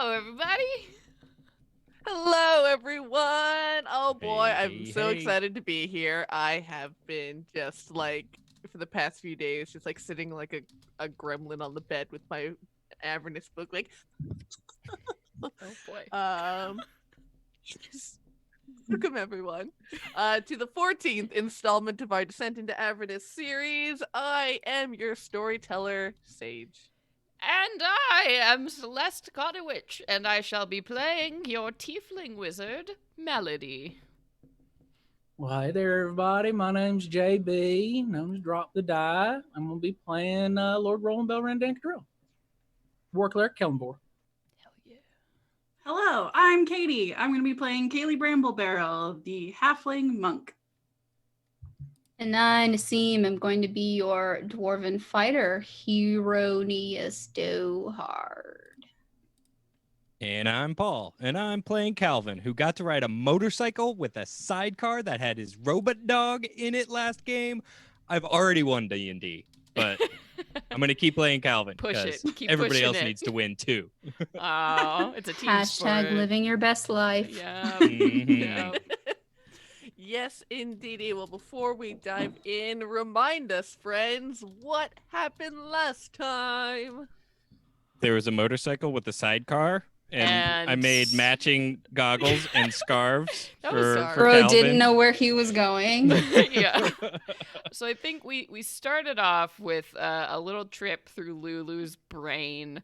Hello, everybody. Hello, everyone. Oh boy, Hey, I'm hey, so hey. excited to be here. I have been just like for the past few days, just like sitting like a gremlin on the bed with my Avernus book, like Oh boy. just welcome everyone to the 14th installment of our Descent into Avernus series. I am your storyteller, Sage. And I am Celeste Godowich, and I shall be playing your tiefling wizard, Melody. Well, hey there, everybody. My name's JB, known as Drop the Die. I'm going to be playing Lord Roland Bell Randankadrill. War Cleric, Kellenbor. Hell yeah. Hello, I'm Katie. I'm going to be playing Kaylee Bramblebarrel, the halfling monk. And I, Naseem, am going to be your dwarven fighter, Hieronius Dohard. And I'm Paul, and I'm playing Calvin, who got to ride a motorcycle with a sidecar that had his robot dog in it last game. I've already won D&D, but I'm going to keep playing Calvin Push it. because Keep everybody pushing else it. needs to win too. Oh, it's a team Hashtag sport. living your best life. Yeah. Mhm. Yeah. Yes, indeedy. Well, before we dive in, remind us, friends, what happened last time? There was a motorcycle with a sidecar, and I And- made matching goggles and scarves That was for Zara. for Bro Calvin. didn't know where he was going. Yeah. So I think we started off with a little trip through Lulu's brain,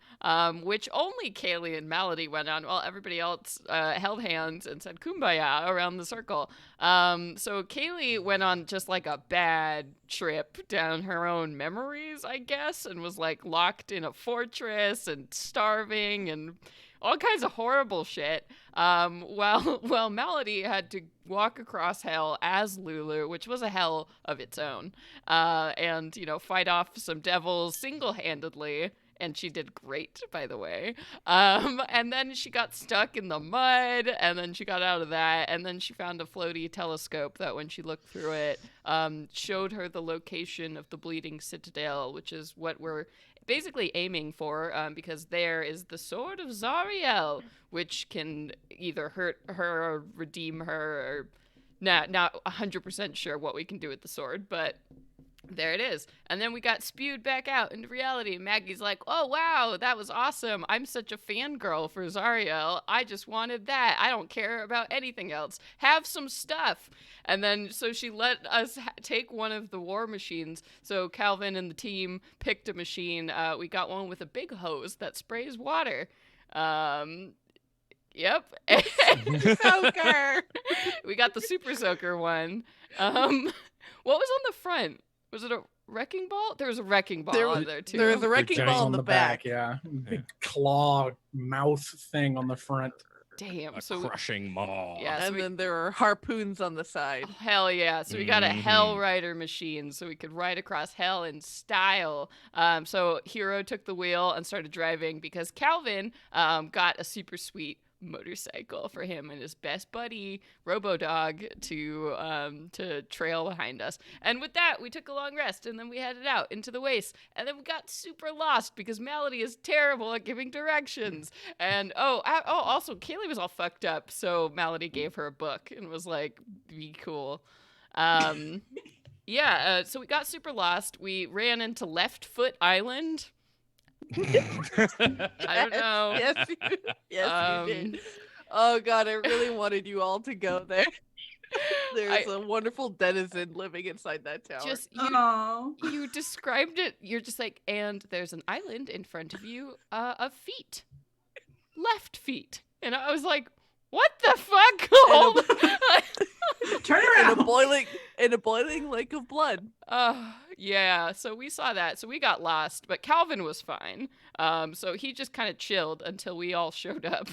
which only Kaylee and Melody went on, while everybody else held hands and said "Kumbaya" around the circle. So Kaylee went on just like a bad trip down her own memories, I guess, and was like locked in a fortress and starving and all kinds of horrible shit. While Melody had to walk across hell as Lulu, which was a hell of its own, and fight off some devils single-handedly. And she did great, by the way. And then she got stuck in the mud, and then she got out of that, and then she found a floaty telescope that, when she looked through it, showed her the location of the Bleeding Citadel, which is what we're basically aiming for, because there is the Sword of Zariel, which can either hurt her or redeem her, or not 100% sure what we can do with the sword, but there it is. And then we got spewed back out into reality. Maggie's like, oh, wow, that was awesome. I'm such a fangirl for Zariel. I just wanted that. I don't care about anything else. Have some stuff. And then so she let us take one of the war machines. So Calvin and the team picked a machine. We got one with a big hose that sprays water. Yep. Soaker. We got the super soaker one. What was on the front? Was it a wrecking ball? There was a wrecking ball on there too. There was a wrecking Giant ball on the back. Yeah. Big claw mouth thing on the front. Damn. A So crushing maw. Yeah. so And we- then there are harpoons on the side. Oh, hell yeah. So we got a Mhm. Hell Rider machine so we could ride across hell in style. So Hero took the wheel and started driving because Calvin got a super sweet motorcycle for him and his best buddy Robodog to trail behind us. And with that, we took a long rest, and then we headed out into the waste, and then we got super lost because Melody is terrible at giving directions. And also Kaylee was all fucked up, so Melody gave her a book and was like, be cool. Yeah, so we got super lost. We ran into Left Foot Island. I don't know. Yes, you did. Oh god, I really wanted you all to go there. There's a wonderful denizen living inside that tower. Just Oh, you described it. You're just like, and there's an island in front of you of feet, left feet, and I was like, what the fuck? turn in around. a boiling lake of blood. Yeah, so we saw that. So we got lost, but Calvin was fine. So he just kind of chilled until we all showed up.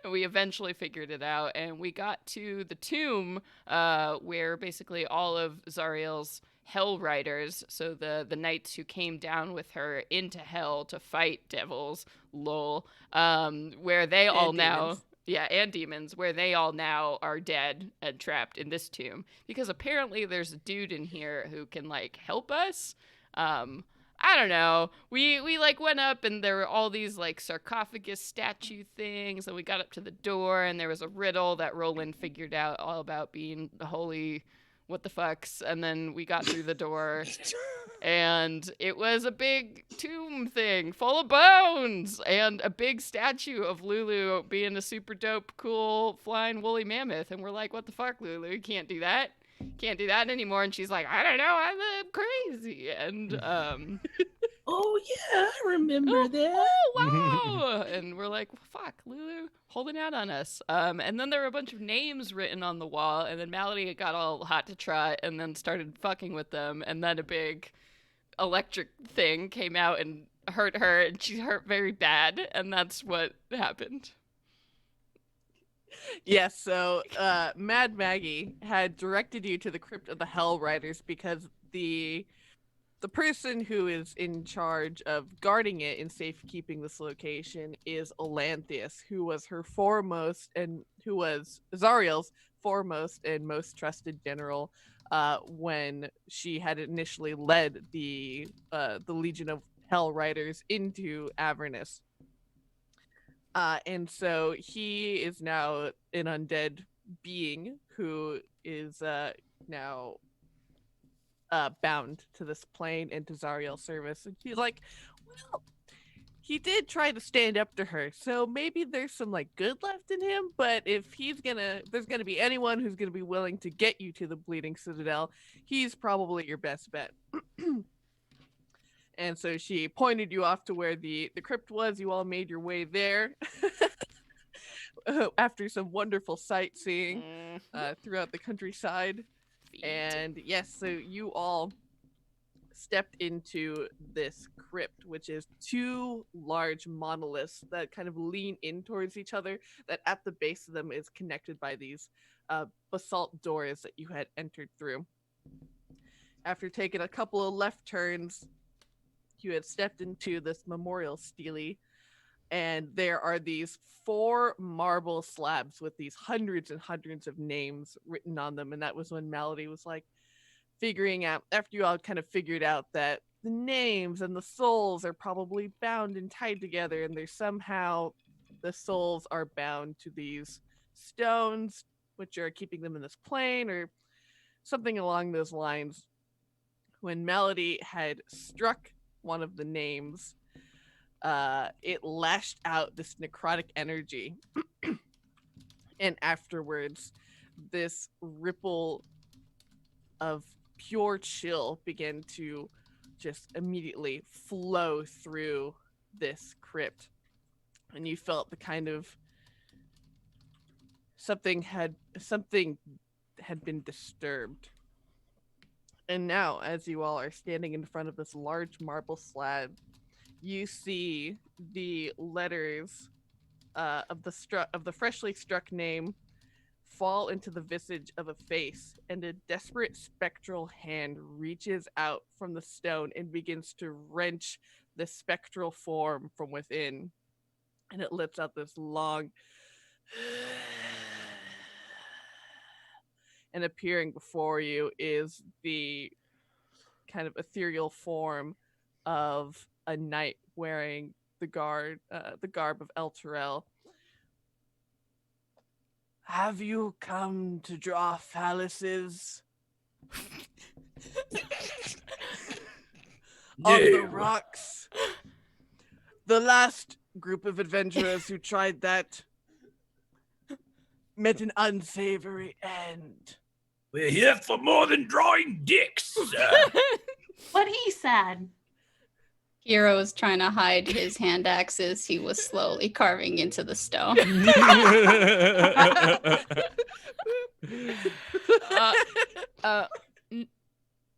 And we eventually figured it out, and we got to the tomb where basically all of Zariel's Hell Riders, so the knights who came down with her into hell to fight devils, lol, where they all now... demons. Yeah, and demons, where they all now are dead and trapped in this tomb. Because apparently there's a dude in here who can, like, help us. I don't know. We like went up and there were all these like sarcophagus statue things, and we got up to the door and there was a riddle that Roland figured out all about being the holy what the fucks, and then we got through the door and it was a big tomb thing full of bones and a big statue of Lulu being a super dope, cool flying woolly mammoth, and we're like, what the fuck, Lulu? You can't do that. Can't do that anymore. And she's like, I don't know, I'm crazy. And Oh yeah, I remember that. oh wow. And we're like, well, fuck, Lulu holding out on us. And then there were a bunch of names written on the wall, and then Malady got all hot to trot and then started fucking with them, and then a big electric thing came out and hurt her, and she hurt very bad, and that's what happened. Yes, so Mad Maggie had directed you to the Crypt of the Hell Riders because the person who is in charge of guarding it and safekeeping this location is Ol Anthias, who was Zariel's foremost and most trusted general when she had initially led the Legion of Hell Riders into Avernus. And so he is now an undead being who is now bound to this plane and to Zariel's service. And she's like, well, he did try to stand up to her, so maybe there's some like good left in him, but if there's gonna be anyone who's gonna be willing to get you to the Bleeding Citadel, he's probably your best bet. And so she pointed you off to where the crypt was. You all made your way there after some wonderful sightseeing throughout the countryside. And yes, so you all stepped into this crypt, which is two large monoliths that kind of lean in towards each other, that at the base of them is connected by these basalt doors that you had entered through. After taking a couple of left turns, you had stepped into this memorial stele, and there are these 4 marble slabs with these hundreds and hundreds of names written on them. And that was when Malady was like figuring out, after you all kind of figured out that the names and the souls are probably bound and tied together, and there's somehow the souls are bound to these stones which are keeping them in this plane or something along those lines. When Malady had struck one of the names, it lashed out this necrotic energy. And afterwards, this ripple of pure chill began to just immediately flow through this crypt. And you felt the kind of something had been disturbed. And now, as you all are standing in front of this large marble slab, you see the letters of the freshly struck name fall into the visage of a face, and a desperate spectral hand reaches out from the stone and begins to wrench the spectral form from within. And it lets out this long and appearing before you is the kind of ethereal form of a knight wearing the garb of El Terrell. Have you come to draw phalluses? On the rocks. The last group of adventurers who tried that met an unsavory end. We're here for more than drawing dicks, sir. What he said. Hero was trying to hide his hand axes he was slowly carving into the stone.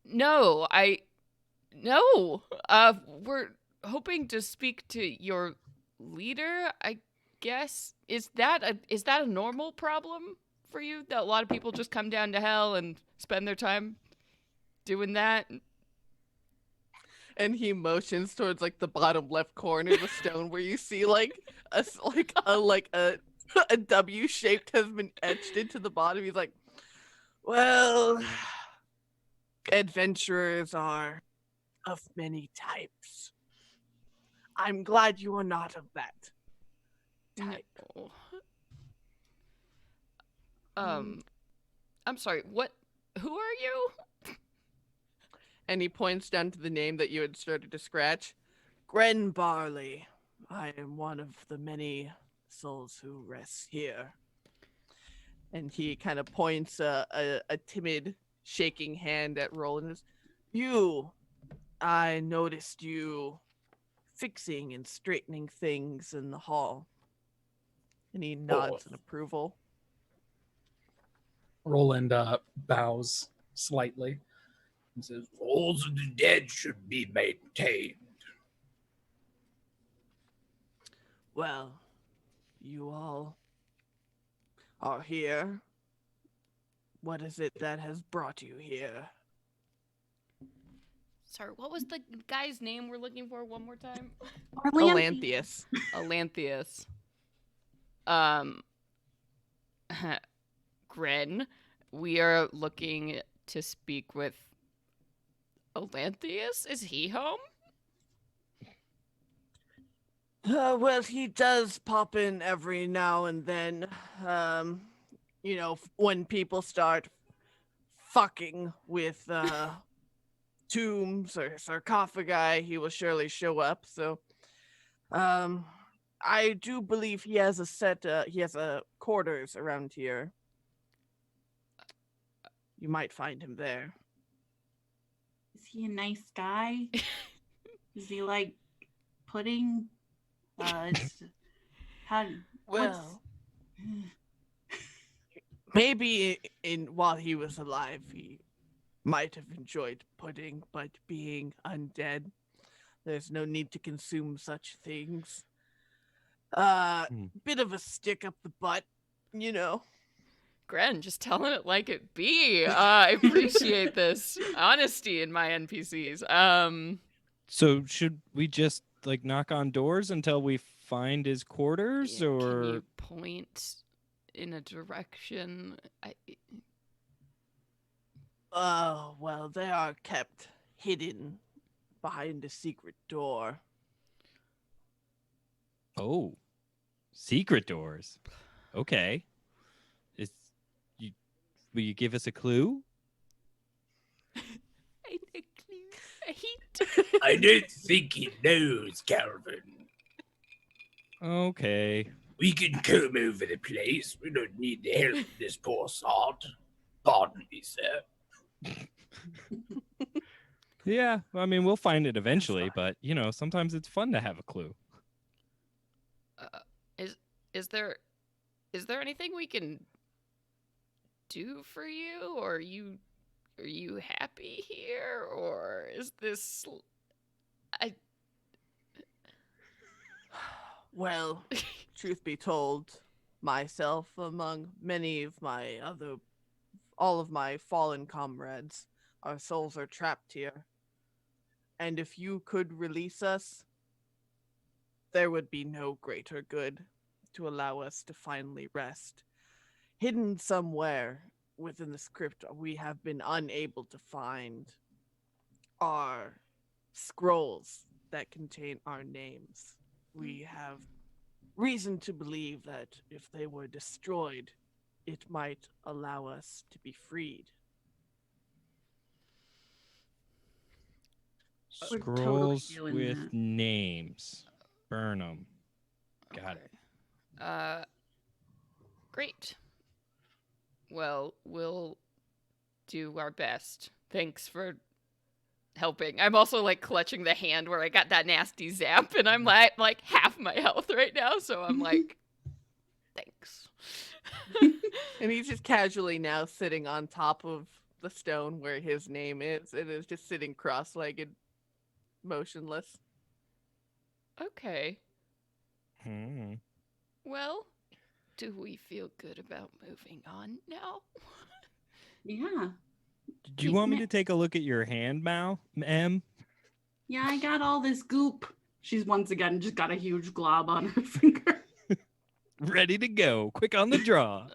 No. We're hoping to speak to your leader, I guess. Is that a normal problem for you? That a lot of people just come down to hell and spend their time doing that? And he motions towards like the bottom left corner of the stone where you see like a W shaped has been etched into the bottom. He's like, well, adventurers are of many types. I'm glad you are not of that type. No. I'm sorry. What? Who are you? And he points down to the name that you had started to scratch. Gren Barley. I am one of the many souls who rest here. And he kind of points a timid, shaking hand at Roland. I noticed you fixing and straightening things in the hall. And he nods in approval. Roland bows slightly and says, Souls of the dead should be maintained. Well, you all are here. What is it that has brought you here? Sorry, what was the guy's name we're looking for one more time? Ol Anthias. Ol Anthias. Gren, we are looking to speak with Ol Anthias. Is he home? Well, he does pop in every now and then. When people start fucking with tombs or sarcophagi, he will surely show up. So, I do believe he has a quarters around here. You might find him there. Is he a nice guy? Is he like pudding? Maybe while he was alive, he might have enjoyed pudding, but being undead, there's no need to consume such things. Bit of a stick up the butt, Gren, just telling it like it be. I appreciate this honesty in my NPCs. So should we just knock on doors until we find his quarters, yeah, or can you point in a direction? Well, they are kept hidden behind a secret door. Oh, secret doors. Okay. Will you give us a clue? I don't think he knows, Calvin. Okay. We can comb over the place. We don't need the help of this poor sod. Pardon me, sir. Yeah, I mean, we'll find it eventually, but, sometimes it's fun to have a clue. Is there anything we can do for you, or are you happy here, or is this Well, truth be told, myself, among many of all of my fallen comrades, our souls are trapped here. And if you could release us, there would be no greater good to allow us to finally rest. Hidden somewhere within the crypt, we have been unable to find are scrolls that contain our names. We have reason to believe that if they were destroyed, it might allow us to be freed. We're totally Scrolls doing with that. names. Burn them. Got it. Great. Well, we'll do our best. Thanks for helping. I'm also clutching the hand where I got that nasty zap, and I'm like half my health right now, so I'm like, thanks. And he's just casually now sitting on top of the stone where his name is, and is just sitting cross-legged, motionless. Okay. Hmm. Well, do we feel good about moving on now? Yeah. Do you want me to take a look at your hand, Em? Yeah, I got all this goop. She's once again just got a huge glob on her finger. Ready to go. Quick on the draw.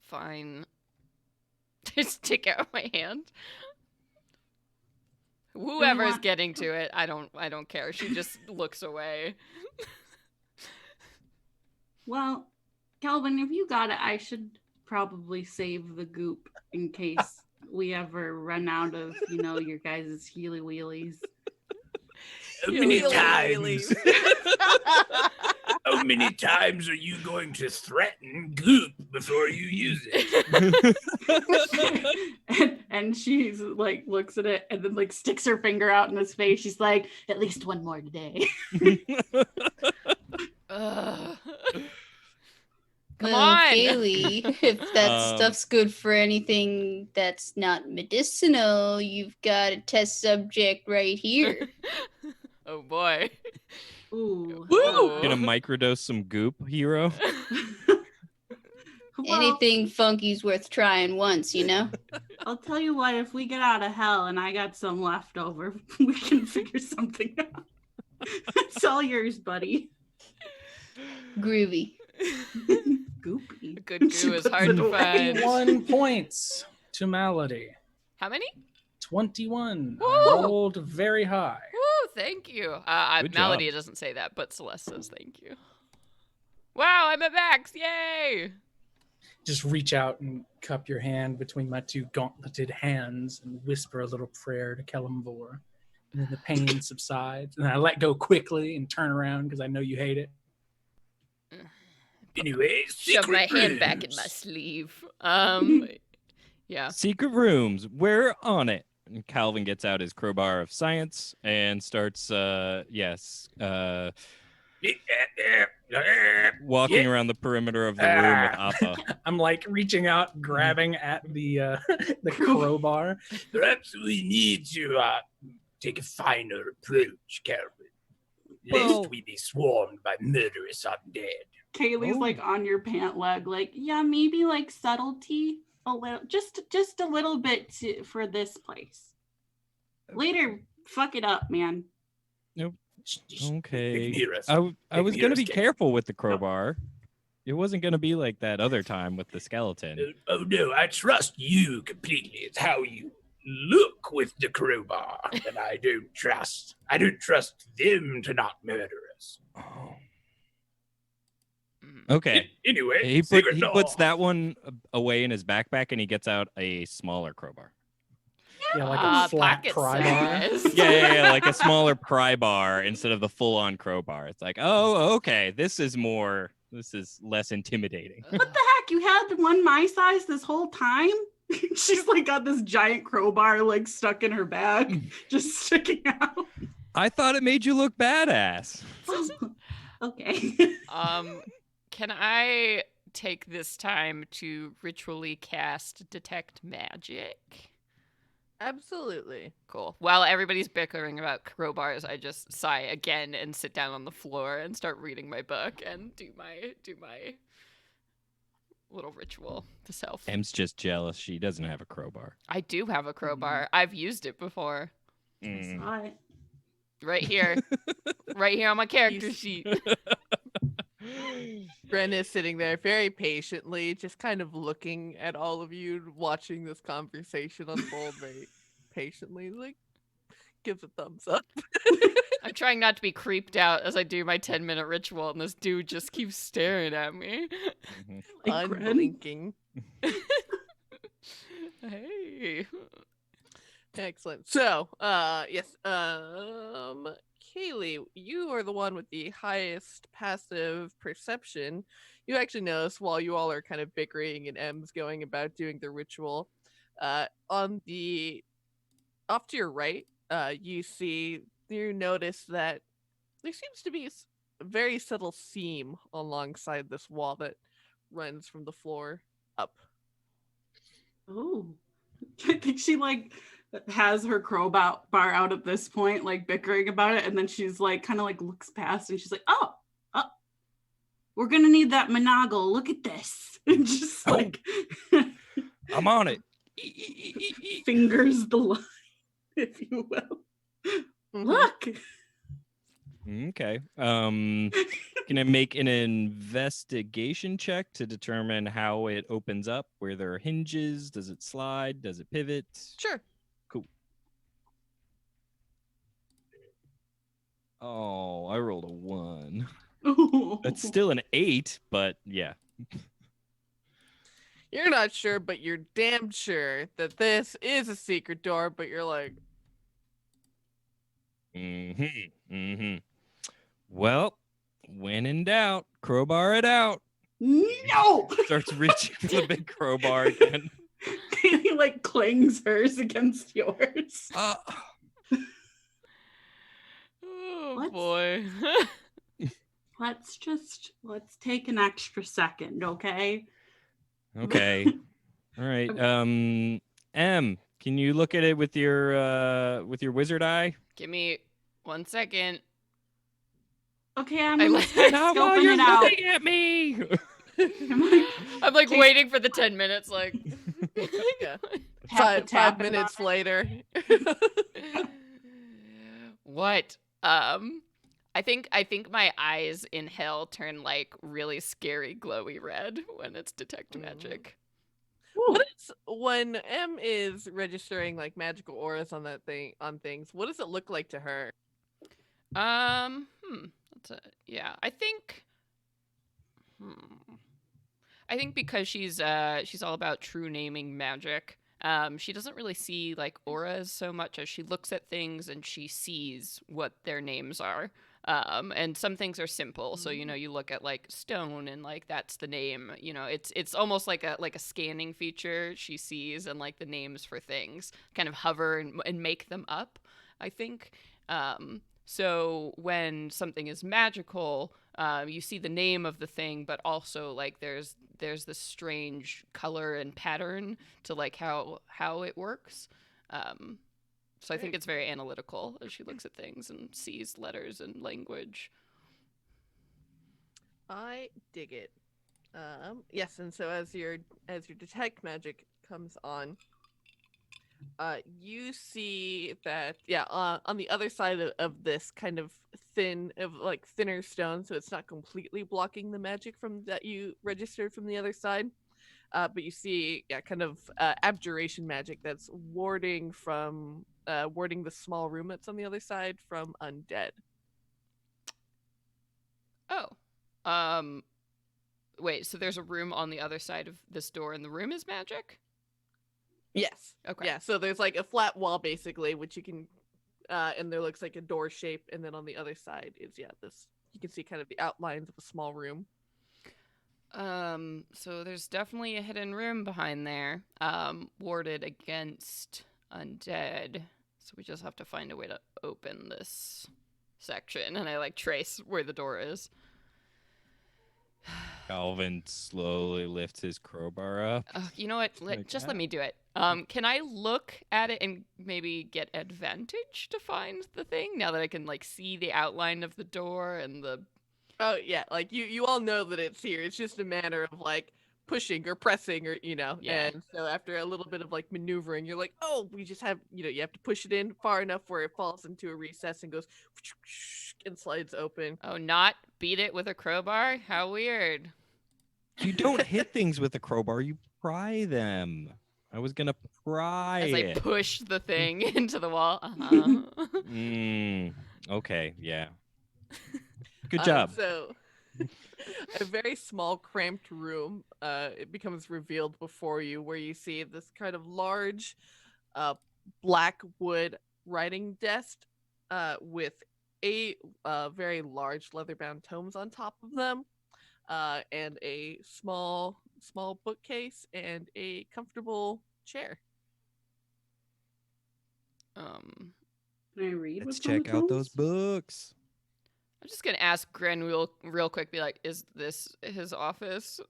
Fine. Just take out my hand. Whoever's getting to it, I don't care. She just looks away. Well, Calvin, if you got it, I should probably save the goop in case we ever run out of, your guys' healy wheelies. How many Healy times? How many times are you going to threaten goop before you use it? and she's like looks at it and then like sticks her finger out in his face. She's like, at least one more today. Ugh. Come Well, on. Kaylee, if that stuff's good for anything that's not medicinal, you've got a test subject right here. Oh boy. Ooh. Woo! Gonna microdose some goop, hero. Well, Anything funky's worth trying once, I'll tell you what, if we get out of hell and I got some left over, we can figure something out. It's all yours, buddy. Groovy. Goopy. Good goo She is puts hard it to away. find. 21 points to Malady. How many? 21. Woo! I rolled very high. Woo, thank you. Good Malady job. doesn't say that, but Celeste says thank you. Wow, I'm at max. Yay! Just reach out and cup your hand between my two gauntleted hands and whisper a little prayer to Kellamvor. And then the pain subsides. And I let go quickly and turn around because I know you hate it. Anyway, Shove my secret hand back in rooms. my sleeve. Yeah. Secret rooms. We're on it. And Calvin gets out his crowbar of science and starts, walking around the perimeter of the room with Appa. I'm like reaching out, grabbing at the the crowbar. Perhaps we need to take a finer approach, Calvin, Well- lest we be swarmed by murderous undead. Kaylee's like on your pant leg, like, yeah, maybe like subtlety a little, just a little bit for this place. Later, fuck it up, man. Okay. Near us. I was near going to us, be Calvin. careful with the crowbar. It wasn't going to be like that other time with the skeleton. Oh no, I trust you completely. It's how you look with the crowbar that I don't trust. I don't trust them to not murder us. Oh. Okay. Anyway, He secret puts door. that one away in his backpack and he gets out a smaller crowbar. Yeah, like a flat pocket pry bar. size. Yeah, like a smaller pry bar instead of the full-on crowbar. It's like, oh, okay, this is less intimidating. What the heck? You had one my size this whole time? She's like got this giant crowbar like stuck in her bag, just sticking out. I thought it made you look badass. Okay. Can I take this time to ritually cast Detect Magic? Absolutely. Cool. While everybody's bickering about crowbars, I just sigh again and sit down on the floor and start reading my book and do my little ritual to self. Em's just jealous she doesn't have a crowbar. I do have a crowbar. I've used it before. Mm. Saw it. Right here. Right here on my character sheet. Bren is sitting there very patiently, just kind of looking at all of you, watching this conversation unfold very patiently. Like, gives a thumbs up. I'm trying not to be creeped out as I do my 10-minute ritual, and this dude just keeps staring at me. Mhm. Like Bren. Unblinking. Hey. Excellent. So, yes, Kaylee, you are the one with the highest passive perception. You actually notice while you all are kind of bickering and M's going about doing the ritual, on the off to your right, you notice that there seems to be a very subtle seam alongside this wall that runs from the floor up. Oh. I think she like has her crowbar out at this point, like bickering about it, and then she's like kind of like looks past and she's like, oh, we're gonna need that monocle. Look at this. And just like I'm on it. fingers the line, if you will. Look. Okay. Can I make an investigation check to determine how it opens up? Where there are hinges? Does it slide? Does it pivot? Sure. Cool. Oh, I rolled a 1. Oh. That's still an 8, but yeah. You're not sure, but you're damn sure that this is a secret door, but you're like, Well, when in doubt, crowbar it out. No! Starts reaching for the big crowbar again. He like clings hers against yours. Oh Let's- boy. Let's take an extra second, okay? Okay. All right. M, can you look at it with your wizard eye? Give me 1 second. Okay, I'm I gonna like- start Not scoping while you're it out. looking at me. I'm like waiting for the 10 minutes, like. yeah. Tap the tap 5 minutes later. What? I think my eyes in hell turn like really scary glowy red when it's detect magic. What is when M is registering like magical auras on that thing on things? What does it look like to her? Yeah. I think because she's all about true naming magic. She doesn't really see like auras so much as she looks at things and she sees what their names are. And some things are simple, so you look at like stone and like that's the name. It's almost like a scanning feature she sees, and like the names for things kind of hover and make them up, I think. So when something is magical, you see the name of the thing, but also like there's this strange color and pattern to like how it works. So I think it's very analytical as she looks at things and sees letters and language. I dig it. Yes, and so as your detect magic comes on, you see that on the other side of this kind of thinner stone, so it's not completely blocking the magic from that you registered from the other side. But you see, kind of abjuration magic that's warding the small room that's on the other side from undead. Oh. Wait, so there's a room on the other side of this door and the room is magic? Yes. Okay. Yeah, so there's like a flat wall basically, which you can and there looks like a door shape, and then on the other side is this you can see kind of the outlines of a small room. So there's definitely a hidden room behind there, warded against undead. So we just have to find a way to open this section, and I like trace where the door is. Calvin slowly lifts his crowbar up. You know what? Let me do it. Can I look at it and maybe get advantage to find the thing now that I can like see the outline of the door and the... Oh yeah, like you all know that it's here. It's just a matter of like pushing or pressing or Yeah. And so after a little bit of like maneuvering, you're like, oh, we just have you have to push it in far enough where it falls into a recess and goes and slides open. Oh, not beat it with a crowbar? How weird. You don't hit things with a crowbar, you pry them. I was gonna pry As I it. push the thing into the wall. Uh-huh. Okay, yeah. Good job. So a very small cramped room it becomes revealed before you, where you see this kind of large black wood writing desk with a very large leather-bound tomes on top of them, and a small bookcase and a comfortable chair. Can I read? Let's what's on the check out those tomes? books. I'm just gonna ask Gren real quick, be like, is this his office?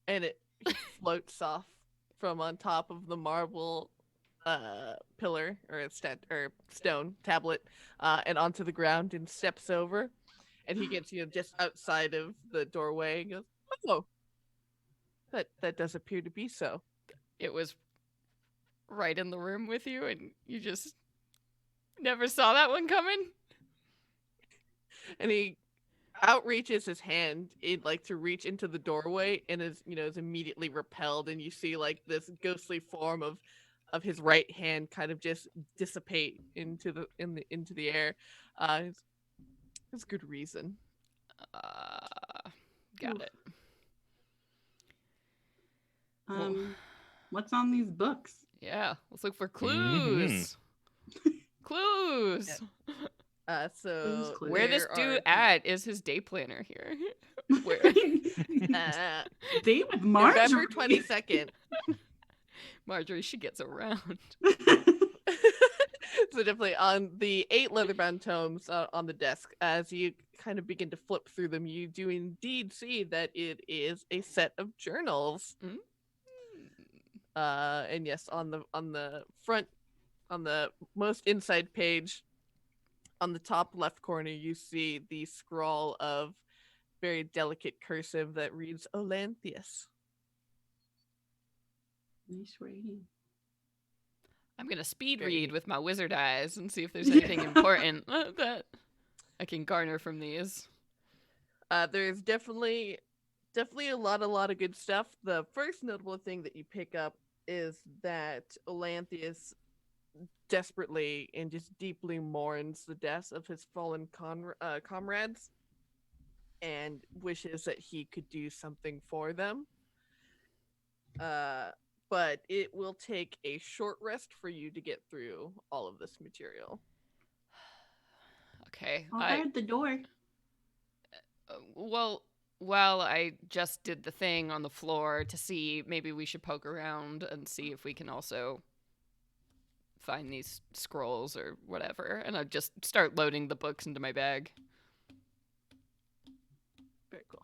And it floats off from on top of the marble pillar or stone tablet and onto the ground and steps over, and he gets just outside of the doorway and goes, oh, that does appear to be so. It was right in the room with you and you just never saw that one coming? And he outreaches his hand in like to reach into the doorway and is immediately repelled, and you see like this ghostly form of his right hand kind of just dissipate into the air. There's good reason. Got it. What's on these books? Yeah, let's look for clues. Clues. So Clues. Where this there dude are- at is his day planner here. Where? Date with Marjorie. November 22nd. Marjorie, she gets around. So definitely on the 8 leather-bound tomes on the desk, as you kind of begin to flip through them, you do indeed see that it is a set of journals. Mm. And yes, on the front, on the most inside page, on the top left corner, you see the scrawl of very delicate cursive that reads Ol Anthias. Nice writing. I'm gonna speed Very- read with my wizard eyes and see if there's anything important that I can garner from these. There's definitely a lot of good stuff. The first notable thing that you pick up is that Ol Anthias desperately and just deeply mourns the deaths of his fallen comrades and wishes that he could do something for them. But it will take a short rest for you to get through all of this material. Okay. I'll guard the door. Well, I just did the thing on the floor to see, maybe we should poke around and see if we can also find these scrolls or whatever. And I just start loading the books into my bag. Very cool.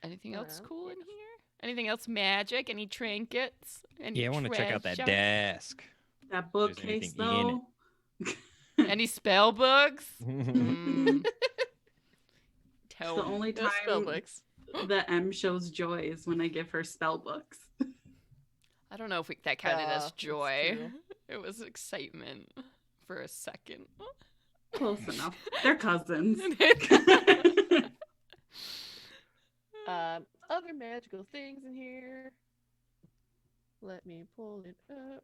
Anything else Well, cool in yes. here? Anything else magic? Any trinkets? Any Yeah, I want to check out that treasure? desk. That there's bookcase, anything in though. Any spell books? Mm. It's Tell the me. only No spell time books. that M shows joy is when I give her spell books. I don't know if that counted Yeah, as that's joy. true. It was excitement for a second. Close enough. They're cousins. Other magical things in here. Let me pull it up.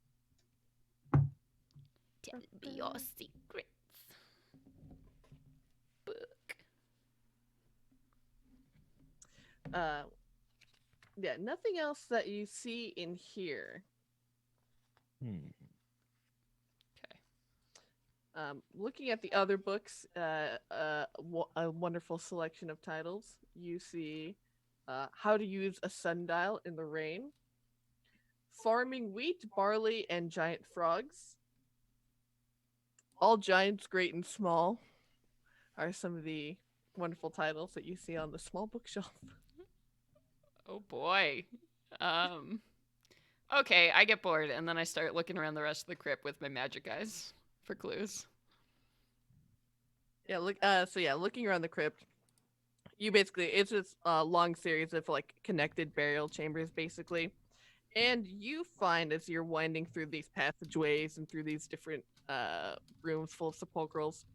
Tell me your secrets. Book. Yeah, nothing else that you see in here. Looking at the other books, a wonderful selection of titles. You see How to Use a Sundial in the Rain, Farming Wheat, Barley, and Giant Frogs. All Giants, Great and Small are some of the wonderful titles that you see on the small bookshelf. Oh boy. Okay, I get bored and then I start looking around the rest of the crypt with my magic eyes for clues. Yeah, looking around the crypt, you basically, it's just a long series of like connected burial chambers basically. And you find, as you're winding through these passageways and through these different rooms full of sepulcrals,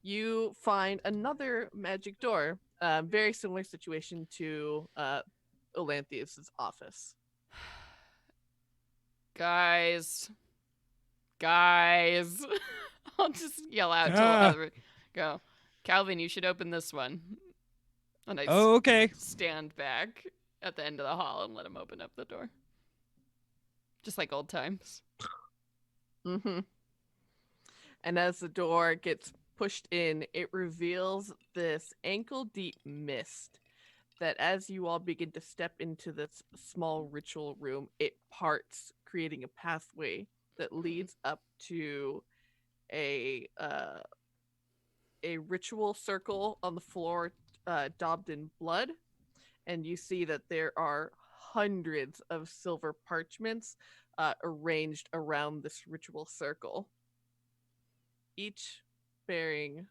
you find another magic door. Very similar situation to Ol Anthias' office. Guys. I'll just yell out to Ah. other go. Calvin, you should open this one. And I Oh, okay. stand back at the end of the hall and let him open up the door. Just like old times. Mm-hmm. And as the door gets pushed in, it reveals this ankle-deep mist that as you all begin to step into this small ritual room, it parts, creating a pathway that leads up to a ritual circle on the floor daubed in blood. And you see that there are hundreds of silver parchments arranged around this ritual circle, each bearing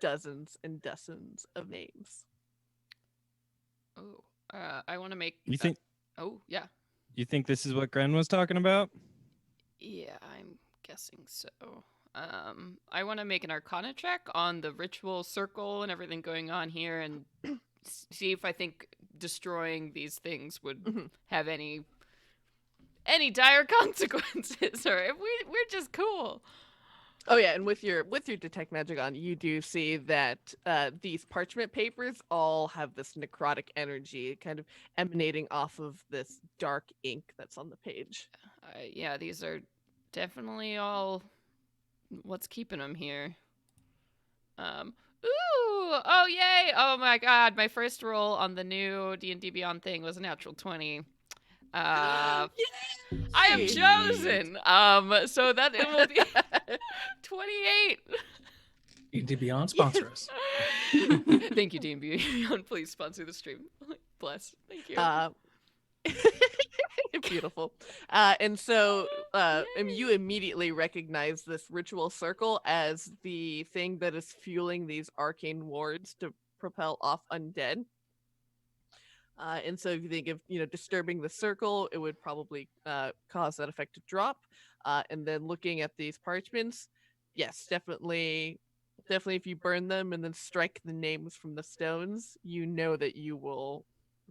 dozens and dozens of names. Oh, I want to make. You think Oh, yeah. this is what Gren was talking about? Yeah, I'm guessing so. I want to make an Arcana check on the ritual circle and everything going on here, and see if I think destroying these things would Mhm. have any any dire consequences, or if we're just cool. Oh yeah, and with your detect magic on, you do see that these parchment papers all have this necrotic energy kind of emanating off of this dark ink that's on the page. Yeah, these are definitely all what's keeping them here. Ooh, oh yay! Oh my god, my first roll on the new D&D Beyond thing was a natural 20. I am chosen. So that it will be 28. D&D Beyond sponsor us. Thank you, D&D Beyond. Please sponsor the stream. Bless. Thank you. Beautiful. And so you immediately recognize this ritual circle as the thing that is fueling these arcane wards to propel off undead. And so if you think of, disturbing the circle, it would probably cause that effect to drop. And then looking at these parchments, yes, definitely if you burn them and then strike the names from the stones, you know that you will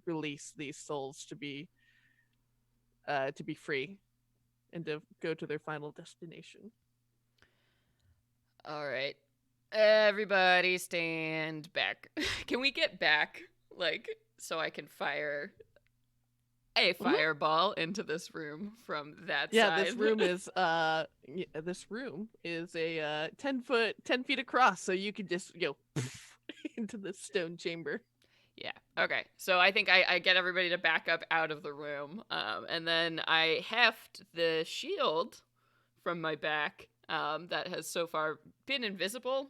release these souls to be free and to go to their final destination. All right. Everybody stand back. Can we get back, so I can fire a fireball into this room from that side? Yeah, this room is a 10 feet across, so you could just into the stone chamber. Yeah. Okay. So I think I get everybody to back up out of the room, and then I heft the shield from my back that has so far been invisible.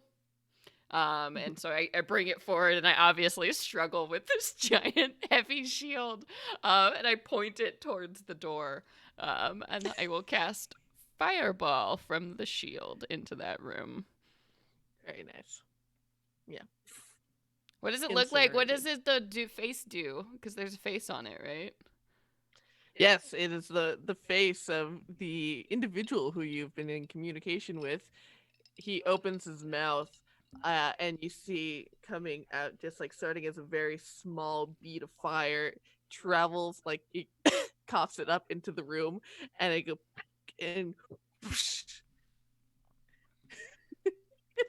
And so I bring it forward, and I obviously struggle with this giant heavy shield, and I point it towards the door, and I will cast Fireball from the shield into that room. Very nice. Yeah. What does it look like? What does it the face do? Because there's a face on it, right? Yes, it is the face of the individual who you've been in communication with. He opens his mouth, and you see coming out, just starting as a very small bead of fire, travels he coughs it up into the room, and it goes and whoosh, it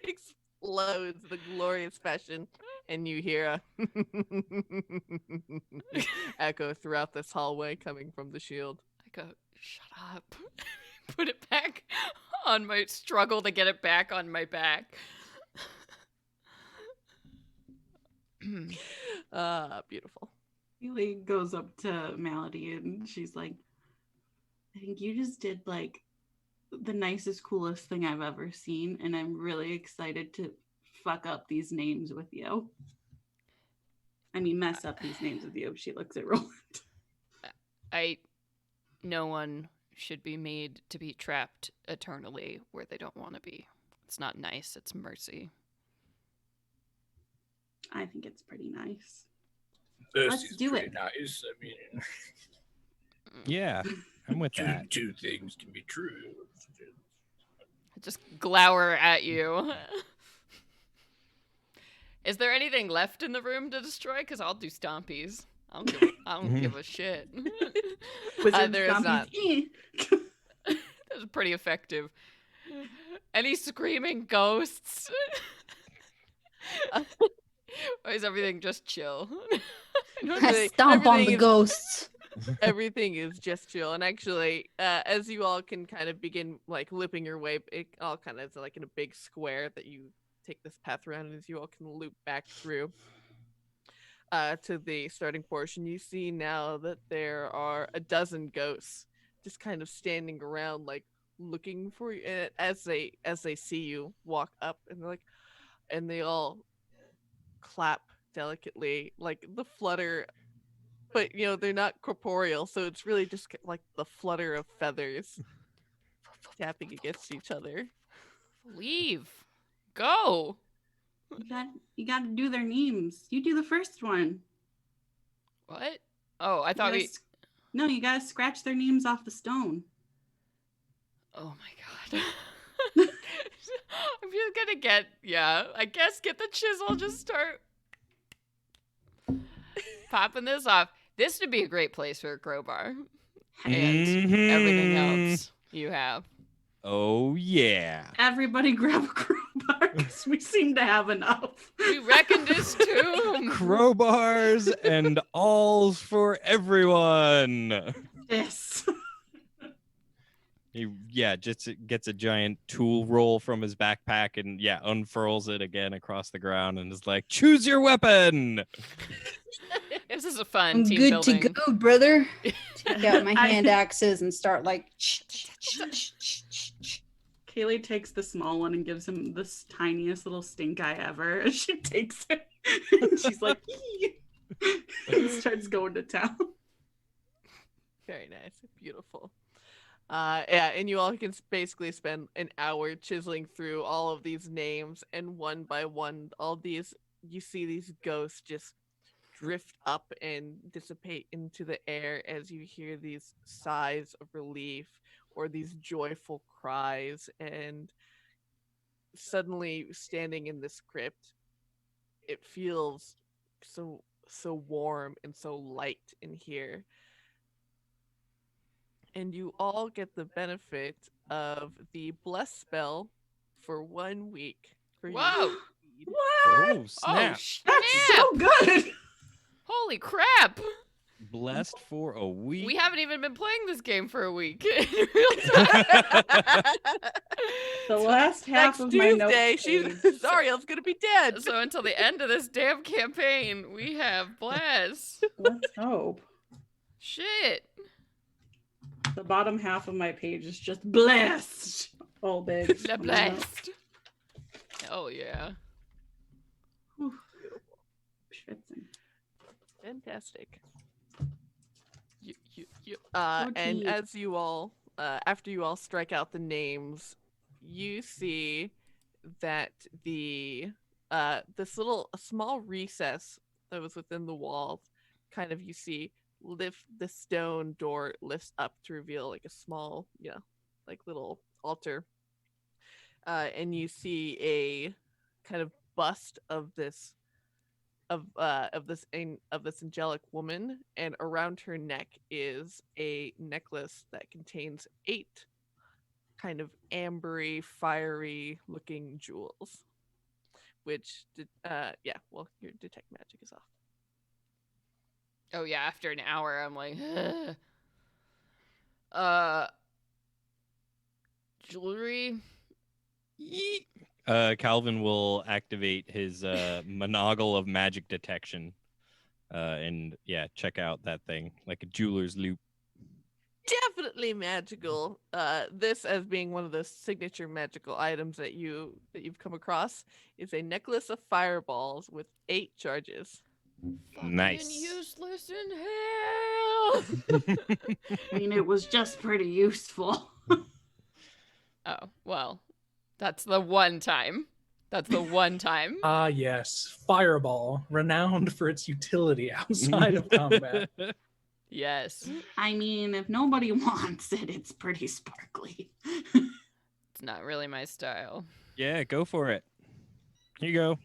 explodes in a glorious fashion. And you hear a echo throughout this hallway coming from the shield. I go, shut up. Put it back on my struggle to get it back on my back. Beautiful. Haley goes up to Malady and she's like, I think you just did the nicest, coolest thing I've ever seen, and I'm really excited to fuck up these names with you. I mean, mess up these names with you. She looks at Roland. No one should be made to be trapped eternally where they don't want to be. It's not nice. It's mercy. I think it's pretty nice. Let's do it. Nice. I mean, Yeah, I'm with that. Two things can be true. I just glower at you. Is there anything left in the room to destroy? Because I'll do stompies. I don't give a shit. There is not. That was pretty effective. Any screaming ghosts? Or is everything just chill? I stomp on the ghosts. Everything is just chill. And actually, as you all can kind of begin looping your way, it all kind of is in a big square that you take this path around, and as you all can loop back through to the starting portion, you see now that there are a dozen ghosts just kind of standing around looking for you, and as they see you walk up, and and they all clap delicately, the flutter, but they're not corporeal, so it's really just the flutter of feathers tapping against each other. Leave. Go. You got to do their names. You do the first one. What? Oh, I thought No, you got to scratch their names off the stone. Oh my god. I'm just gonna get the chisel, just start popping this off. This would be a great place for a crowbar. And everything else you have. Oh, yeah. Everybody grab a crowbar because we seem to have enough. We reckon this too. Crowbars and alls for everyone. Yes. He just gets a giant tool roll from his backpack and unfurls it again across the ground and is like, choose your weapon. This is a fun I'm team good building. to go, brother. Take out my hand axes and start like. Kaylee takes the small one and gives him the tiniest little stink eye ever. And she takes it. And she's like, and starts going to town. Very nice. Beautiful. And you all can basically spend an hour chiseling through all of these names, and one by one, you see these ghosts just drift up and dissipate into the air as you hear these sighs of relief or these joyful cries. And suddenly, standing in this crypt, it feels so warm and so light in here. And you all get the benefit of the bless spell for 1 week. For Whoa! What? Oh, snap. Oh, snap! That's so good. Holy crap! Blessed for a week. We haven't even been playing this game for a week. In real The last half Next of my notes Tuesday, page. Zariel's gonna be dead. So until the end of this damn campaign, we have bless. Let's hope. Shit. The bottom half of my page is just blessed. All big. Blessed. Oh yeah. Whew. Schwitzing. Fantastic. You. And Protein. as you all, after you all strike out the names, you see that this small recess that was within the wall, kind of, you see, the stone door lifts up to reveal like a small, like little altar. And you see a kind of bust of this angelic woman, and around her neck is a necklace that contains 8 kind of ambery, fiery looking jewels. Which your detect magic is off. Oh yeah, after an hour I'm like jewelry. Calvin will activate his monocle of magic detection and check out that thing like a jeweler's loop. Definitely magical. This, as being one of the signature magical items that you've come across, is a necklace of fireballs with 8 charges. Nice. Fucking useless in hell. I mean, it was just pretty useful. Oh, well. That's the one time. Ah, yes. Fireball, renowned for its utility outside of combat. Yes. I mean, if nobody wants it, it's pretty sparkly. It's not really my style. Yeah, go for it. Here you go.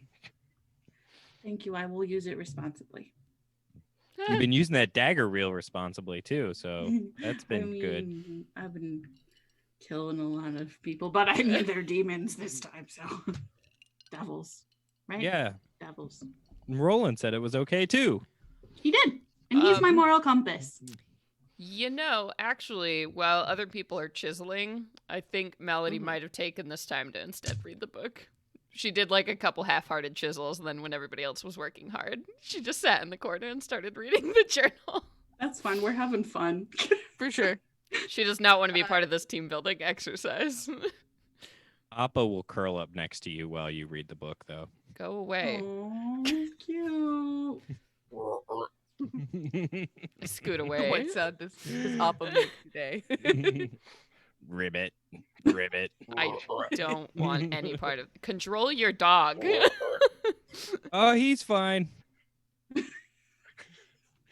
Thank you. I will use it responsibly. You've been using that dagger real responsibly too, so that's been good. I've been killing a lot of people, but I mean they're demons this time, so devils, right? Yeah. Devils. Roland said it was okay too. He did, and he's my moral compass. Actually, while other people are chiseling, I think Melody might have taken this time to instead read the book. She did like a couple half-hearted chisels, and then when everybody else was working hard, she just sat in the corner and started reading the journal. That's fine. We're having fun. For sure. She does not want to be part of this team building exercise. Appa will curl up next to you while you read the book, though. Go away. Oh, cute. Scoot away. What sound does Appa make today? Ribbit. I don't want any part of. Control your dog. Oh, he's fine.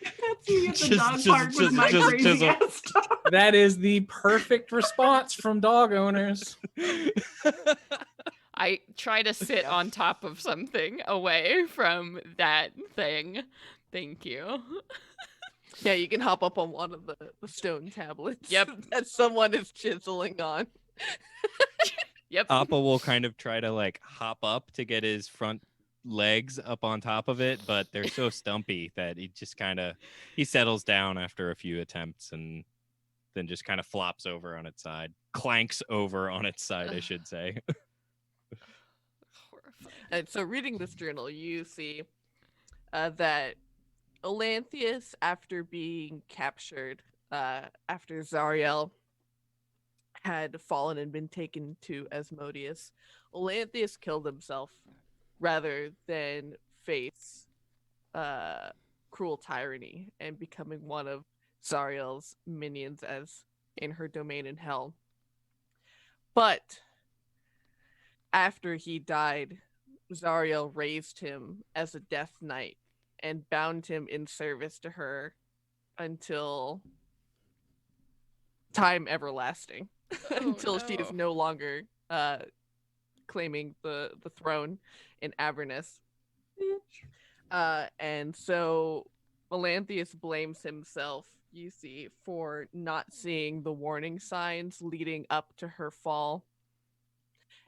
That's me at the Just- dog just- park with just- my just- crazy just- ass dog. That is the perfect response from dog owners. I try to sit on top of something away from that thing. Thank you. Yeah, you can hop up on one of the stone tablets. Yep. That someone is chiseling on. Yep. Appa will kind of try to like hop up to get his front legs up on top of it, but they're so stumpy that he just he settles down after a few attempts and then just kind of flops over on its side. Clanks over on its side, I should say. Horrifying. And so reading this journal, you see that Ol Anthias, after being captured, after Zariel had fallen and been taken to Asmodeus, Ol Anthias killed himself rather than face cruel tyranny and becoming one of Zariel's minions as in her domain in hell. But after he died, Zariel raised him as a death knight and bound him in service to her until time everlasting. Until she is no longer claiming the throne in Avernus. And so Ol Anthias blames himself, you see, for not seeing the warning signs leading up to her fall.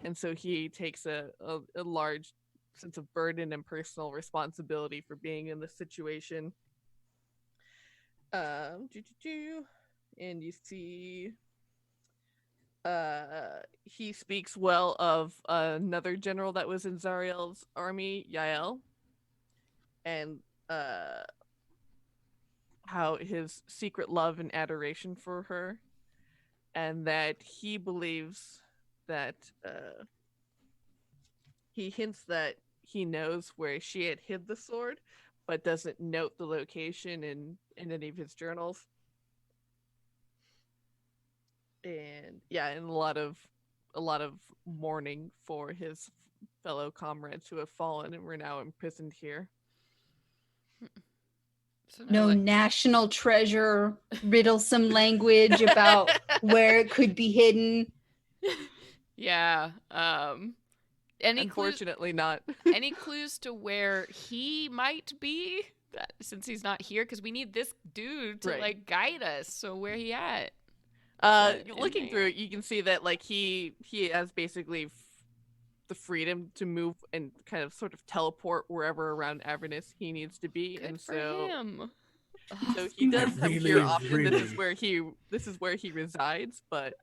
And so he takes a large sense of burden and personal responsibility for being in this situation. And you see he speaks well of another general that was in Zariel's army, Yael, and how his secret love and adoration for her, and that he believes that he hints that he knows where she had hid the sword, but doesn't note the location in any of his journals. And yeah, and a lot of mourning for his fellow comrades who have fallen and were now imprisoned here. So No national treasure, riddlesome language about where it could be hidden. Yeah. Unfortunately, not. Any clues to where he might be? Since he's not here, because we need this dude to like guide us. So where he at? Looking through it, you can see that like he has basically the freedom to move and kind of sort of teleport wherever around Avernus he needs to be. Good and for so him. so he does come here really, often. really- This is where he resides, but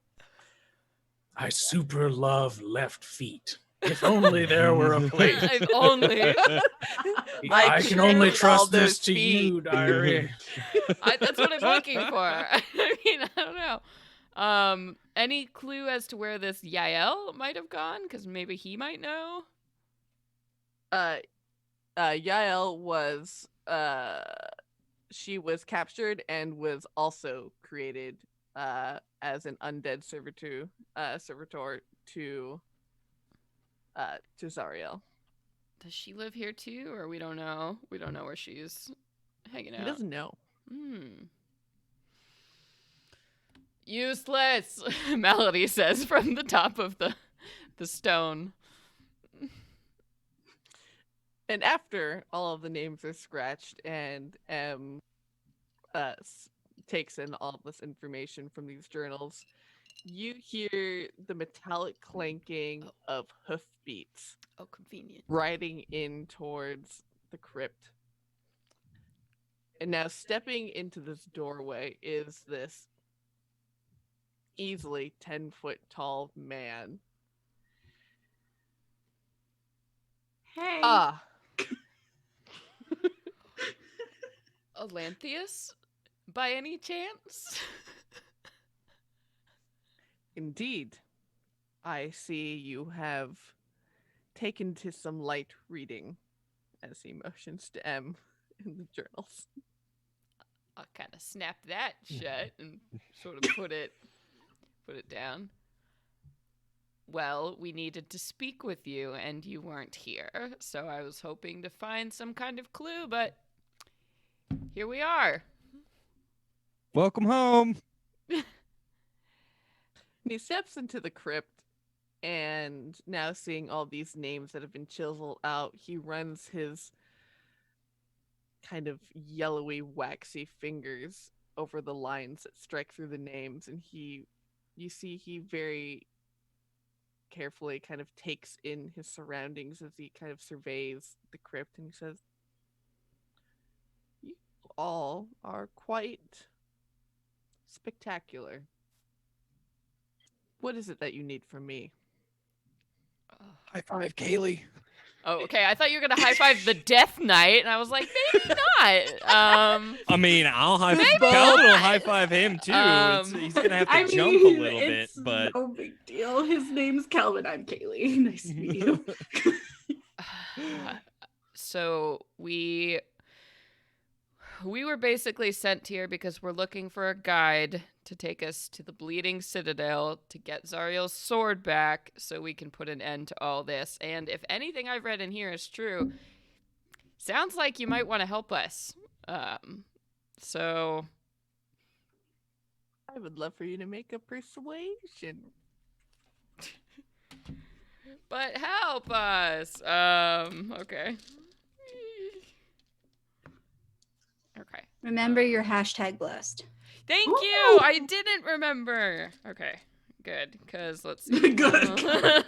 I super love left feet. If only there were a place. If only. I can only choose all trust this those to you, diary. That's what I'm looking for. I mean, I don't know. Any clue as to where this Yael might have gone? Because maybe he might know. Yael was she was captured and was also created as an undead servitor to Zariel. Does she live here too, or we don't know? We don't know where she's hanging out. He doesn't know. Useless, Melody says from the top of the stone. And after all of the names are scratched and takes in all of this information from these journals, you hear the metallic clanking of hoofbeats. Oh, convenient. Riding in towards the crypt. And now stepping into this doorway is this easily 10-foot tall man. Hey. Ol Anthias, by any chance? Indeed. I see you have taken to some light reading, as he motions to M in the journals. I'll kind of snap that shut and sort of put it down. Well, we needed to speak with you, and you weren't here, so I was hoping to find some kind of clue, but here we are. Welcome home. And he steps into the crypt, and now seeing all these names that have been chiseled out, he runs his kind of yellowy, waxy fingers over the lines that strike through the names, and you see he very carefully kind of takes in his surroundings as he kind of surveys the crypt, and he says, "You all are quite spectacular. What is it that you need from me?" High five, Kaylee. Oh, okay. I thought you were gonna high five the Death Knight, and I was like, maybe not. I mean, I'll high Maybe Calvin will not. high five him too. He's gonna have to I jump mean, a little bit, it's but no big deal. His name's Calvin. I'm Kaylee. Nice to meet you. So we were basically sent here because we're looking for a guide to take us to the Bleeding Citadel to get Zariel's sword back so we can put an end to all this. And if anything I've read in here is true, sounds like you might want to help us. So I would love for you to make a persuasion. but help us. Okay. Okay. Remember your hashtag blessed. Thank Ooh. you. I didn't remember. Okay. Good. Because let's see. Good.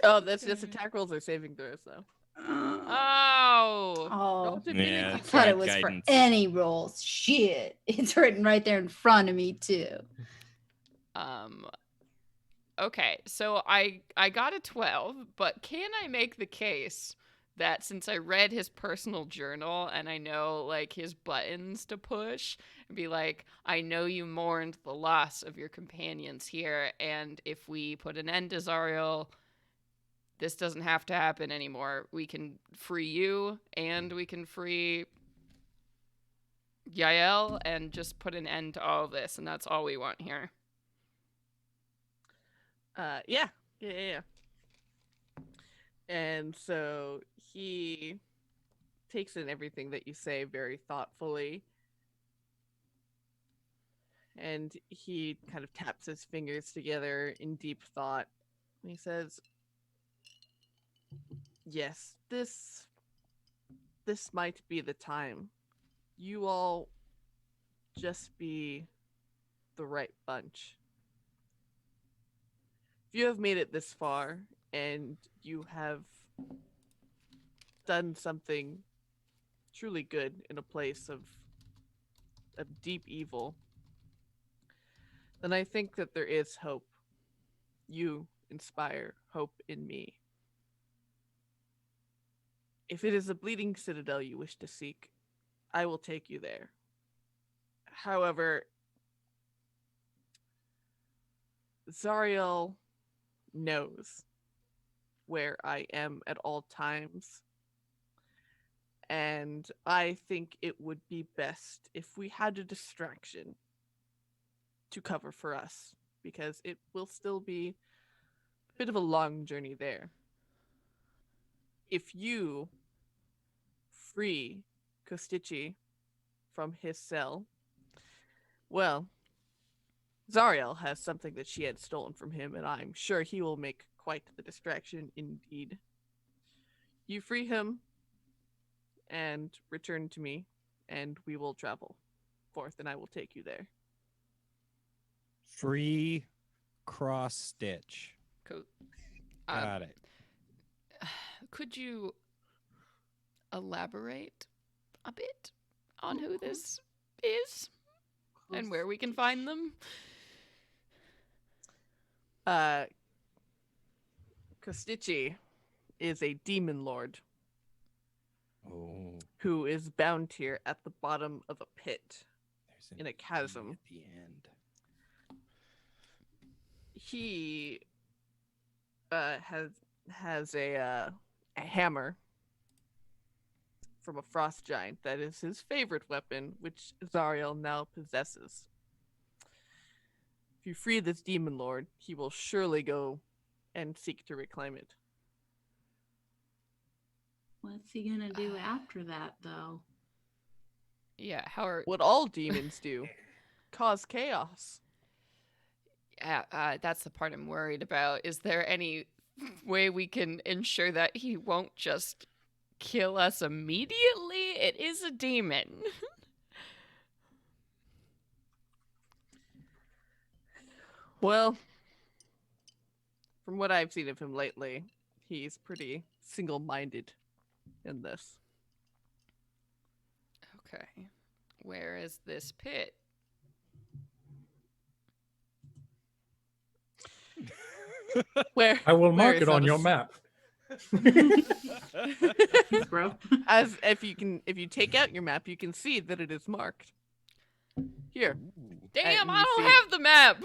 Oh, that's just attack rolls or saving throws, though. Oh. Oh, Relative Yeah, meaning- I that's thought right, it was guidance. for any rolls. Shit. It's written right there in front of me, too. Okay, so I got a 12, but can I make the case that since I read his personal journal and I know like his buttons to push, and be like, I know you mourned the loss of your companions here, and if we put an end to Zariel, this doesn't have to happen anymore. We can free you, and we can free Yael, and just put an end to all of this, and that's all we want here. Yeah. And so he takes in everything that you say very thoughtfully. And he kind of taps his fingers together in deep thought. And he says, yes, this might be the time. You all just be the right bunch. If you have made it this far and you have done something truly good in a place of deep evil, then I think that there is hope. You inspire hope in me. If it is a Bleeding Citadel you wish to seek, I will take you there. However, Zariel knows where I am at all times. And I think it would be best if we had a distraction to cover for us, because it will still be a bit of a long journey there. If you free Kostichi from his cell, well, Zariel has something that she had stolen from him, and I'm sure he will make quite the distraction indeed. You free him and return to me, and we will travel forth, and I will take you there. Free cross stitch. Got it. Could you elaborate a bit on who this is and where we can find them? Kostichi is a demon lord Oh, who is bound here at the bottom of a pit there's an in a E chasm. at the end. He has a hammer from a frost giant that is his favorite weapon, which Zariel now possesses. If you free this demon lord, he will surely go and seek to reclaim it. What's he gonna do after that, though? Yeah, how are... What all demons do, cause chaos. that's the part I'm worried about. Is there any way we can ensure that he won't just kill us immediately? It is a demon. Well, from what I've seen of him lately, he's pretty single-minded in this. Okay. Where is this pit? Where I will where mark is it on that? your map. Thanks, bro. As if you take out your map, you can see that it is marked. Here. Damn, you I don't see- have the map.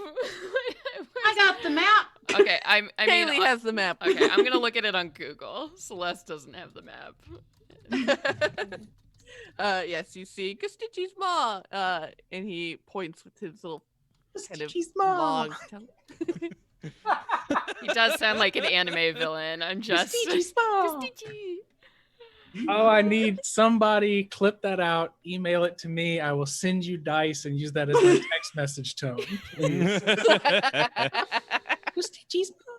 I got the map. Okay, I mean, Kaylee has the map. okay, I'm gonna look at it on Google. Celeste doesn't have the map. Yes, you see Gustichi's maw, and he points with his little kind of Gustichi's maw. long tongue. He does sound like an anime villain. I'm just. Gustichi's maw. Gustichi. Oh, I need somebody clip that out, email it to me. I will send you dice and use that as my text message tone. Please. Gustichi's maw.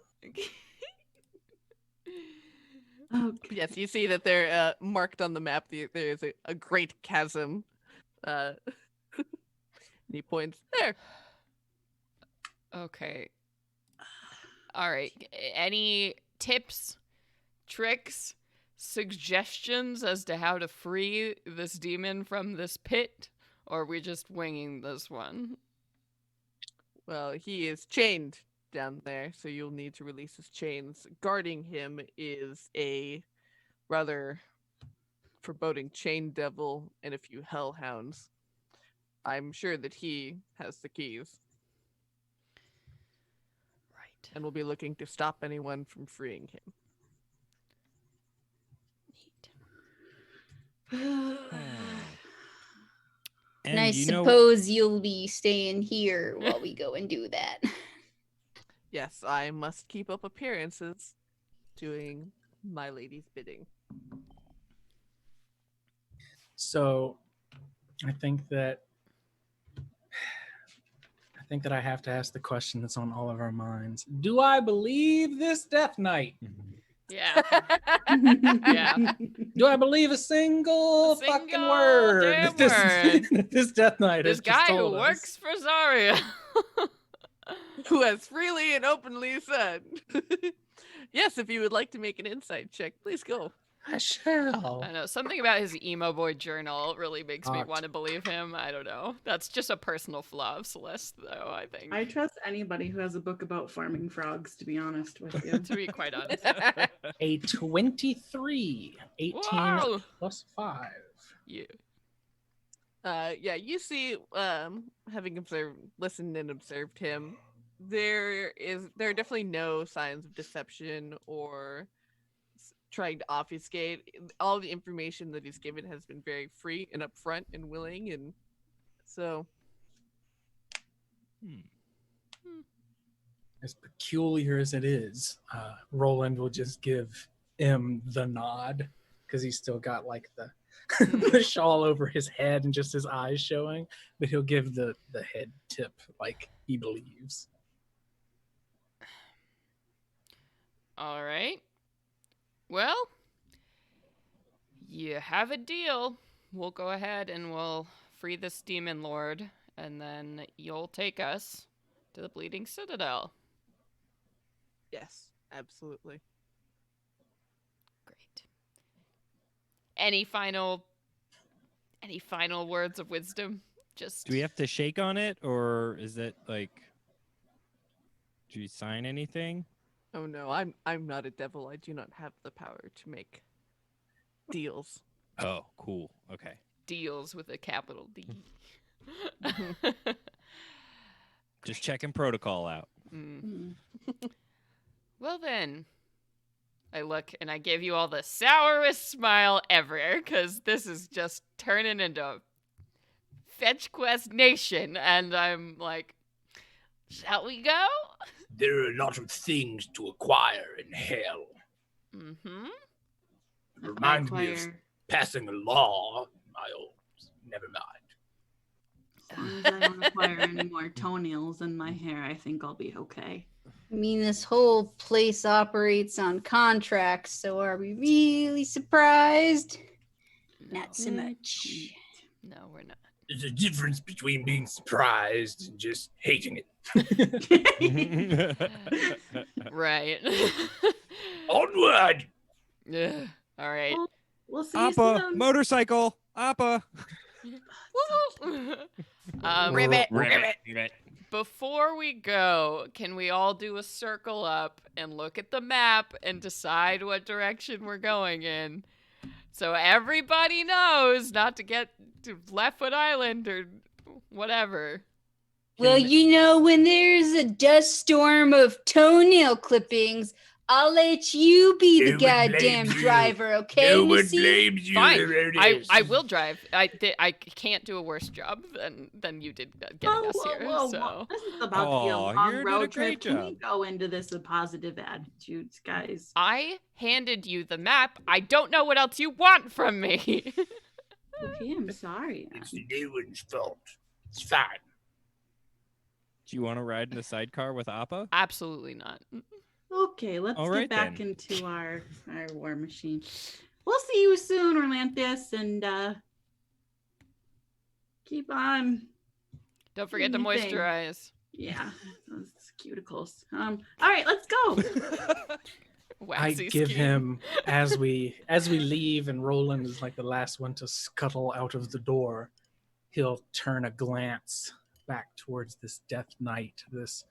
Okay. Yes, you see that they're marked on the map. There is a great chasm. And he points there. Okay. All right. Any tips, tricks, suggestions as to how to free this demon from this pit? Or are we just winging this one? Well, he is chained down there, so you'll need to release his chains. Guarding him is a rather foreboding chain devil and a few hellhounds. I'm sure that he has the keys Right. and will be looking to stop anyone from freeing him. And I you know, suppose you'll be staying here while we go and do that. Yes, I must keep up appearances, doing my lady's bidding. So, I think that I have to ask the question that's on all of our minds. Do I believe this Death Knight? Yeah. Yeah. Do I believe a single fucking Single word damn that this, word. that this Death Knight This has just guy who told us? works for Zarya. Who has freely and openly said. Yes, if you would like to make an insight check, please go. I shall. I know, something about his emo boy journal really makes me Art. want to believe him. I don't know. That's just a personal flaw of Celeste, though, I think. I trust anybody who has a book about farming frogs, to be honest with you. To be quite honest. A 23. 18 Wow. plus 5. Yeah. Yeah, you see, having listened and observed him, there are definitely no signs of deception or trying to obfuscate. All the information that he's given has been very free and upfront and willing, and so. As peculiar as it is, Roland will just give M the nod because he's still got like the the shawl over his head and just his eyes showing, but he'll give the head tip like he believes. All right. Well, you have a deal. We'll go ahead and we'll free this demon lord, and then you'll take us to the Bleeding Citadel. Yes, absolutely. Great. Any final words of wisdom? Just do we have to shake on it, or is it like, do you sign anything? Oh no, I'm not a devil. I do not have the power to make deals. Oh, cool. Okay. deals with a capital D. Just checking protocol out. Mm. Well then, I look and I give you all the sourest smile ever, because this is just turning into Fetch Quest Nation, and I'm like, shall we go? There are a lot of things to acquire in hell. Mm-hmm. Reminds me of passing a law. Never mind. As long as I don't acquire any more toenails in my hair, I think I'll be okay. I mean, this whole place operates on contracts, so are we really surprised? No. Not so much. No, we're not. There's a difference between being surprised and just hating it. Right. Onward! Ugh. All right. Well, we'll see you Appa, soon. motorcycle, Appa. Ribbit. Ribbit. Before we go, can we all do a circle up and look at the map and decide what direction we're going in? So everybody knows not to get to Left Foot Island or whatever. Well, you know, when there's a dust storm of toenail clippings, I'll let you be the No one blames goddamn you. driver, okay, No one Naseem? blames you. Fine. Herodes. I will drive. I can't do a worse job than you did getting us here. So This is about to be a Aw, long you did a road great trip. Can we job. go into this with positive attitudes, guys? I handed you the map. I don't know what else you want from me. Okay, I'm sorry. It's no one's fault. It's fine. Do you want to ride in the sidecar with Appa? Absolutely not. Okay, let's All get right, back then. into our war machine. We'll see you soon, Ol Anthias, and keep on. Don't forget to Anything. moisturize. Yeah, those cuticles. All right, let's go. I Waxy give skin. him as we leave, and Roland is like the last one to scuttle out of the door. He'll turn a glance back towards this Death Knight, this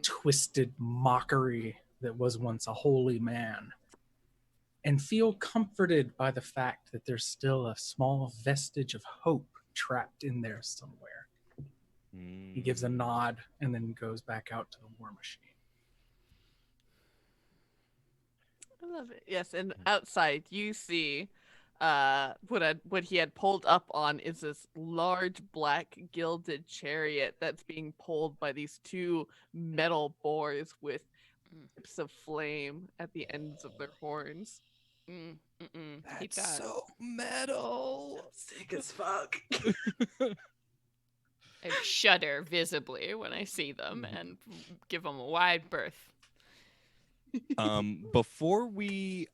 twisted mockery that was once a holy man, and feel comforted by the fact that there's still a small vestige of hope trapped in there somewhere. He gives a nod and then goes back out to the war machine. I love it. Yes, and outside you see what he had pulled up on is this large black gilded chariot that's being pulled by these two metal boars with tips of flame at the ends of their horns. Keep that. so metal. Sick as fuck. I shudder visibly when I see them and give them a wide berth. Before we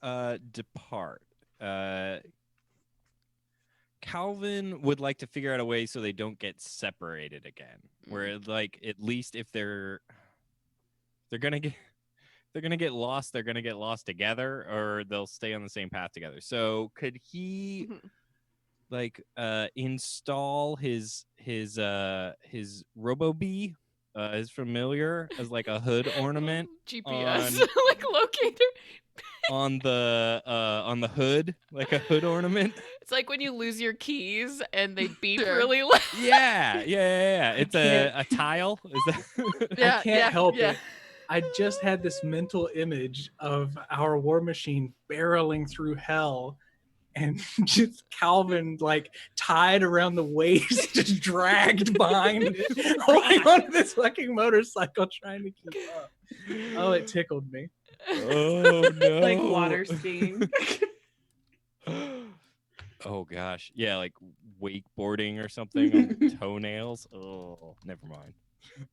depart, Calvin would like to figure out a way so they don't get separated again. Where like at least if they're gonna get lost, they're gonna get lost together, or they'll stay on the same path together. So could he like install his RoboBee, his familiar, as like a hood ornament GPS, on- like locator. on the hood, like a hood ornament? It's like when you lose your keys and they beep Sure. really loud. Yeah. It's a tile. Is that? I can't help it. I just had this mental image of our war machine barreling through hell, and just Calvin like tied around the waist, just dragged behind it, holding onto this fucking motorcycle, trying to keep up. Oh, it tickled me. Oh no! Like water skiing. Oh gosh, yeah, like wakeboarding or something on toenails. Oh, never mind.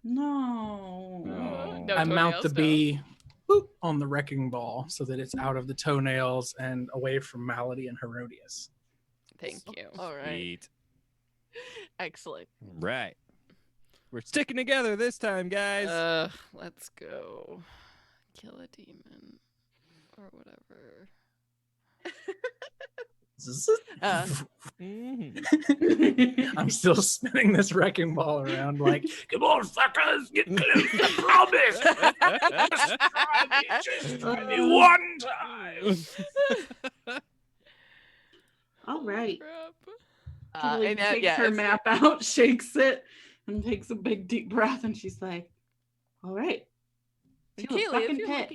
No. No I mount toenails, the no. bee boop, on the wrecking ball so that it's out of the toenails and away from Malady and Herodias. Thank you. All right. Sweet. Excellent. Right. We're sticking together this time, guys. Let's go. Kill a demon. Or whatever. Mhm. I'm still spinning this wrecking ball around like, Come on, suckers, get close. I promise. Just try me one time. All right. Crap. Julie And, takes her map out, shakes it, and takes a big deep breath, and she's like, "All right." To a Kaylee, fucking pit.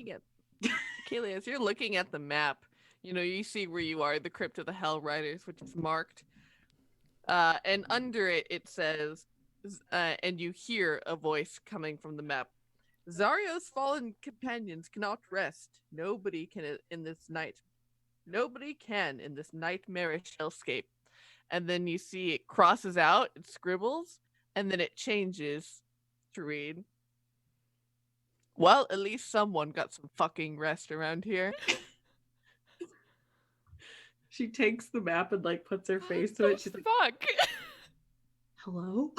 Kaylee, as you're looking at the map, you know, you see where you are, the Crypt of the Hell Riders, which is marked. And under it, it says, and you hear a voice coming from the map. Zario's fallen companions cannot rest. Nobody can in this nightmarish hellscape. And then you see it crosses out, it scribbles, and then it changes to read, Well, at least someone got some fucking rest around here. She takes the map and like puts her face to it. She's like, Fuck. hello?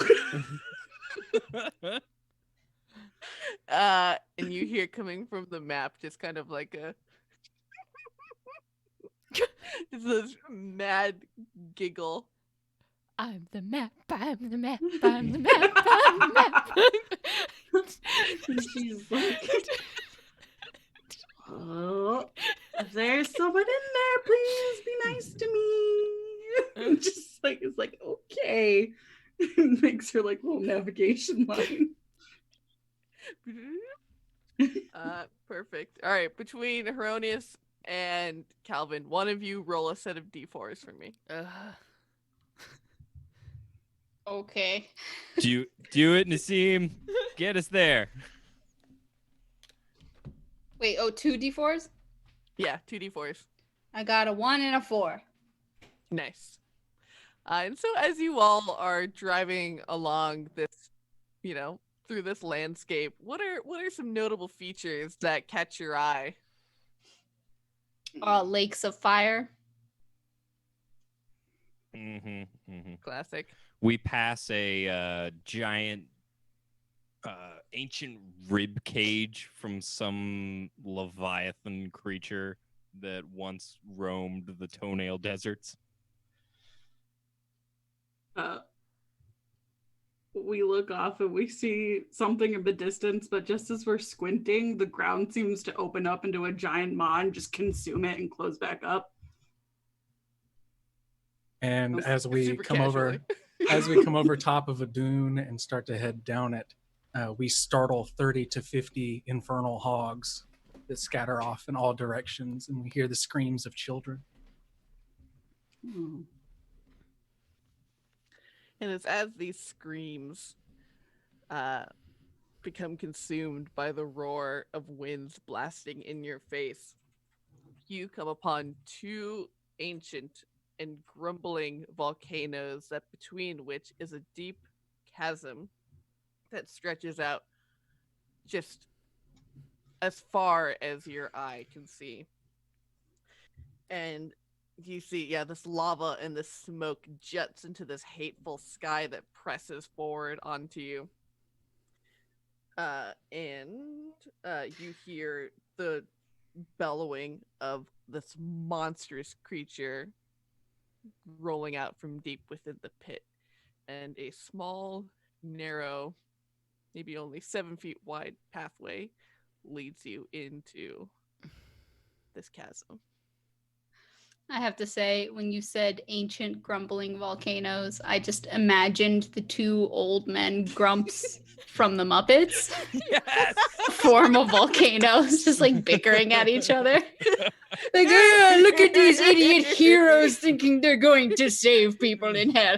And you hear coming from the map just kind of like a just this mad giggle. I'm the map, I'm the map, I'm the map, I'm the map. And she's like, oh, if there's someone in there, please be nice to me. And just like, it's like, okay. And makes her like little navigation line. Perfect. All right, between Heronius and Calvin, one of you roll a set of d4s for me. Okay. Do it, Naseem. Get us there. Wait, 2 d4s? Yeah, 2d4s. I got a 1 and a 4. Nice. And so as you all are driving along this, through this landscape, what are some notable features that catch your eye? Lakes of fire. Classic. We pass a giant ancient rib cage from some leviathan creature that once roamed the toenail deserts. We look off and we see something in the distance, but just as we're squinting, the ground seems to open up into a giant maw and just consume it and close back up. And as we Super come casually. over top of a dune and start to head down it, we startle 30 to 50 infernal hogs that scatter off in all directions, and we hear the screams of children. And it's as these screams become consumed by the roar of winds blasting in your face, you come upon 2 ancient and grumbling volcanoes, that between which is a deep chasm that stretches out just as far as your eye can see. And you see, this lava and this smoke juts into this hateful sky that presses forward onto you. And you hear the bellowing of this monstrous creature rolling out from deep within the pit. And a small, narrow, maybe only 7 feet wide pathway leads you into this chasm. I have to say, when you said ancient grumbling volcanoes, I just imagined the 2 old men grumps from the Muppets Yes. form of volcanoes, just like bickering at each other. Like, oh, look at these idiot heroes thinking they're going to save people in hell.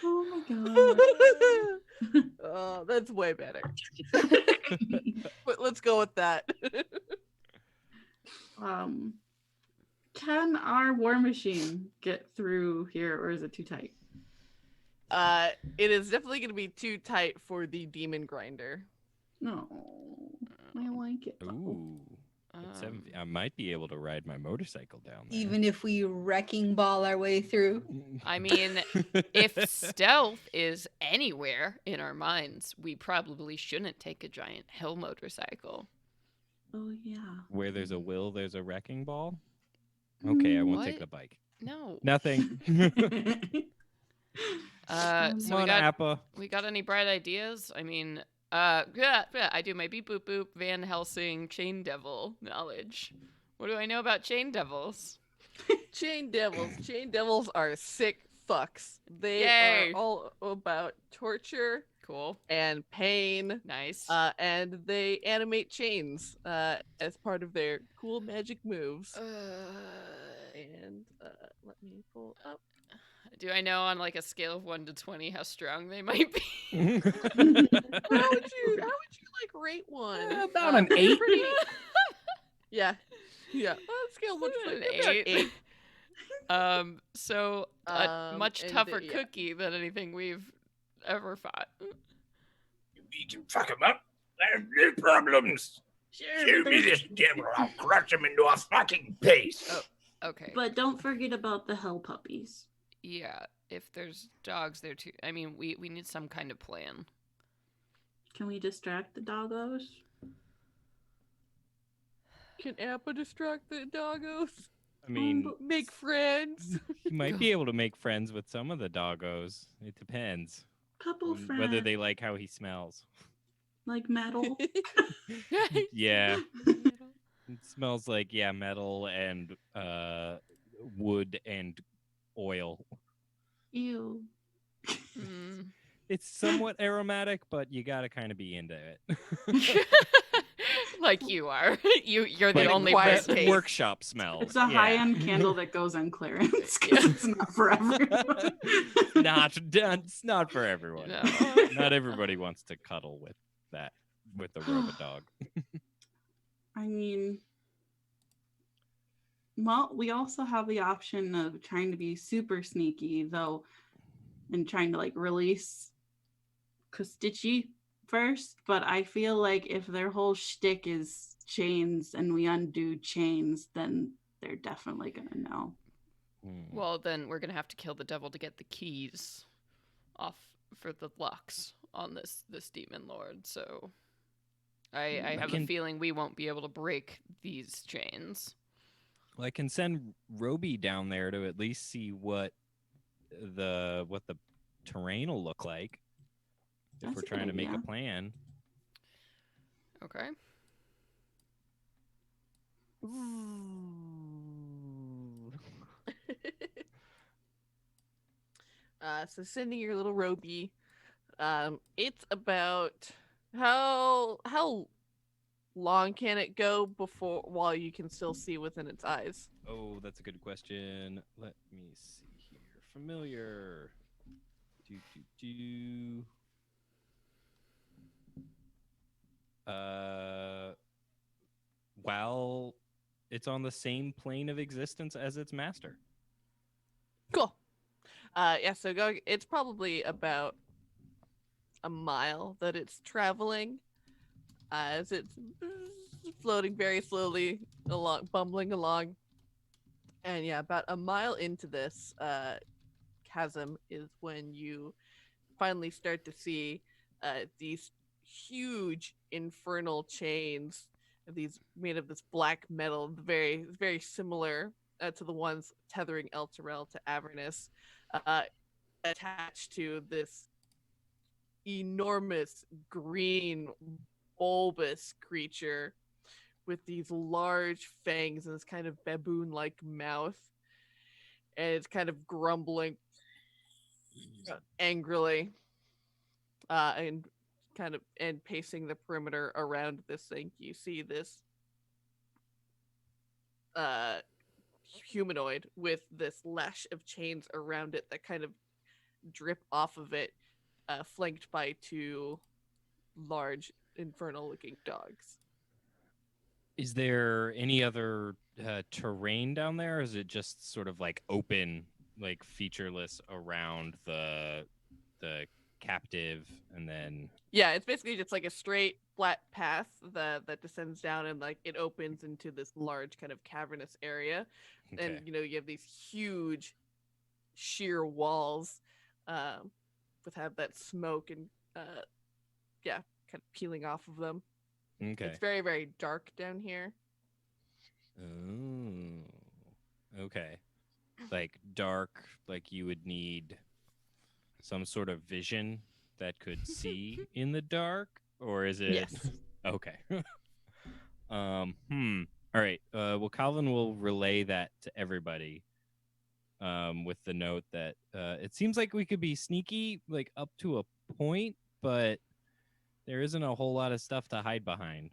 Oh my god. Oh, that's way better. But let's go with that. Can our war machine get through here, or is it too tight? It is definitely going to be too tight for the demon grinder. No, I like it. Ooh. At 7 feet, I might be able to ride my motorcycle down there. Even if we wrecking ball our way through. I mean, if stealth is anywhere in our minds, we probably shouldn't take a giant hill motorcycle. Oh yeah. Where there's a will, there's a wrecking ball. Okay, I won't take What? the bike. No. Nothing. So Come on, Appa. we got any bright ideas? I mean, yeah, I do my beep boop boop Van Helsing chain devil knowledge. What do I know about chain devils? Chain devils. Chain devils are sick fucks. They Yay. are all about torture Cool. and pain. Nice. And they animate chains as part of their cool magic moves. And let me pull up. Do I know on like a scale of 1 to 20 how strong they might be? How would you like rate one? About an 8. Pretty... Yeah. On a scale of 1 to 20, An about 8. So a much and, tougher yeah. cookie than anything we've ever fought. We can fuck him up. I have no problems. Show me this devil. I'll crush him into a fucking paste. Oh, okay. But don't forget about the hell puppies. Yeah, if there's dogs there too. I mean, we need some kind of plan. Can we distract the doggos? Can Appa distract the doggos? I mean, Make friends. you might be able to make friends with some of the doggos. It depends Couple on friends. whether they like how he smells. Like metal. Yeah, it smells like metal and wood and oil. Ew. Mm. It's somewhat aromatic, but you gotta kind of be into it. Like you are. You're the Like only quiet person. taste. workshop smell. It's a high-end candle that goes on clearance because it's not for everyone. It's not for everyone. No. Not everybody wants to cuddle with the robot dog. I mean, well, we also have the option of trying to be super sneaky, though, and trying to like release Kostichi first. But I feel like if their whole shtick is chains and we undo chains, then they're definitely gonna know. Well, then we're gonna have to kill the devil to get the keys off for the locks on this demon lord. So I have a feeling we won't be able to break these chains. Well, I can send Roby down there to at least see what the terrain will look like if That's we're a good trying to make a idea. plan. Okay. So sending your little Roby. It's about how long can it go while you can still see within its eyes? Oh, that's a good question. Let me see here. Familiar. While it's on the same plane of existence as its master. Cool. So it's probably about a mile that it's traveling as it's floating very slowly along, bumbling along. And yeah, about a mile into this chasm is when you finally start to see these huge infernal chains, these made of this black metal, very, very similar to the ones tethering El Terrell to Avernus, attached to this enormous green bulbous creature with these large fangs and this kind of baboon-like mouth, and it's kind of grumbling angrily and pacing the perimeter around this thing. You see this humanoid with this lash of chains around it that kind of drip off of it, flanked by two large infernal looking dogs. Is there any other terrain down there? Or is it just sort of like open, like featureless around the captive, and then Yeah, it's basically just like a straight flat path that descends down, and like it opens into this large kind of cavernous area. okay. And you have these huge sheer walls with have that smoke and kind of peeling off of them. Okay. It's very, very dark down here. Oh, okay. Like dark, like you would need some sort of vision that could see in the dark, or is it? Yes. Okay. All right. Well, Calvin will relay that to everybody. With the note that it seems like we could be sneaky, like up to a point, but there isn't a whole lot of stuff to hide behind.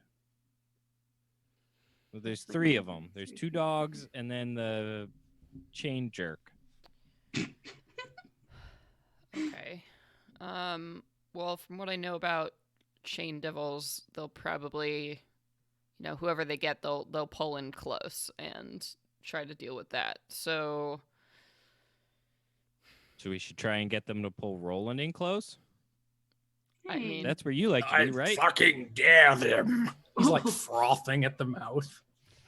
Well, there's three of them. There's two dogs and then the chain jerk. Okay. Well, from what I know about chain devils, they'll probably, whoever they get, they'll pull in close and try to deal with that. So we should try and get them to pull Roland in close? I mean, That's where you like to I be, right? fucking dare them. He's like frothing at the mouth.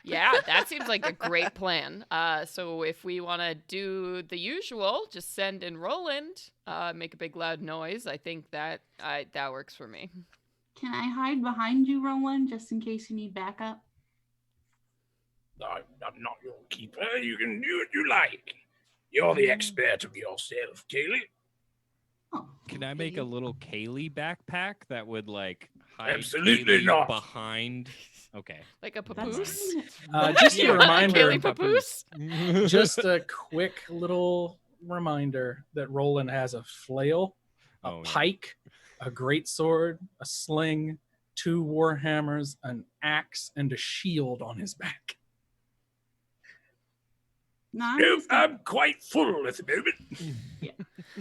yeah, that seems like a great plan. So if we want to do the usual, just send in Roland, make a big loud noise. I think that works for me. Can I hide behind you, Roland, just in case you need backup? I'm not your keeper. You can do what you like. You're the expert of yourself, Kaylee. Oh, Can I make a okay. little Kaylee backpack that would like hide Absolutely Kaylee not. behind? Okay. Like a That's papoose? Just Yeah, a reminder. Kaylee papoose? Just a quick little reminder that Roland has a flail, a Oh, yeah. pike, a great sword, a sling, 2 war hammers, an axe, and a shield on his back. No, I'm Nope, just gonna- I'm quite full at the moment.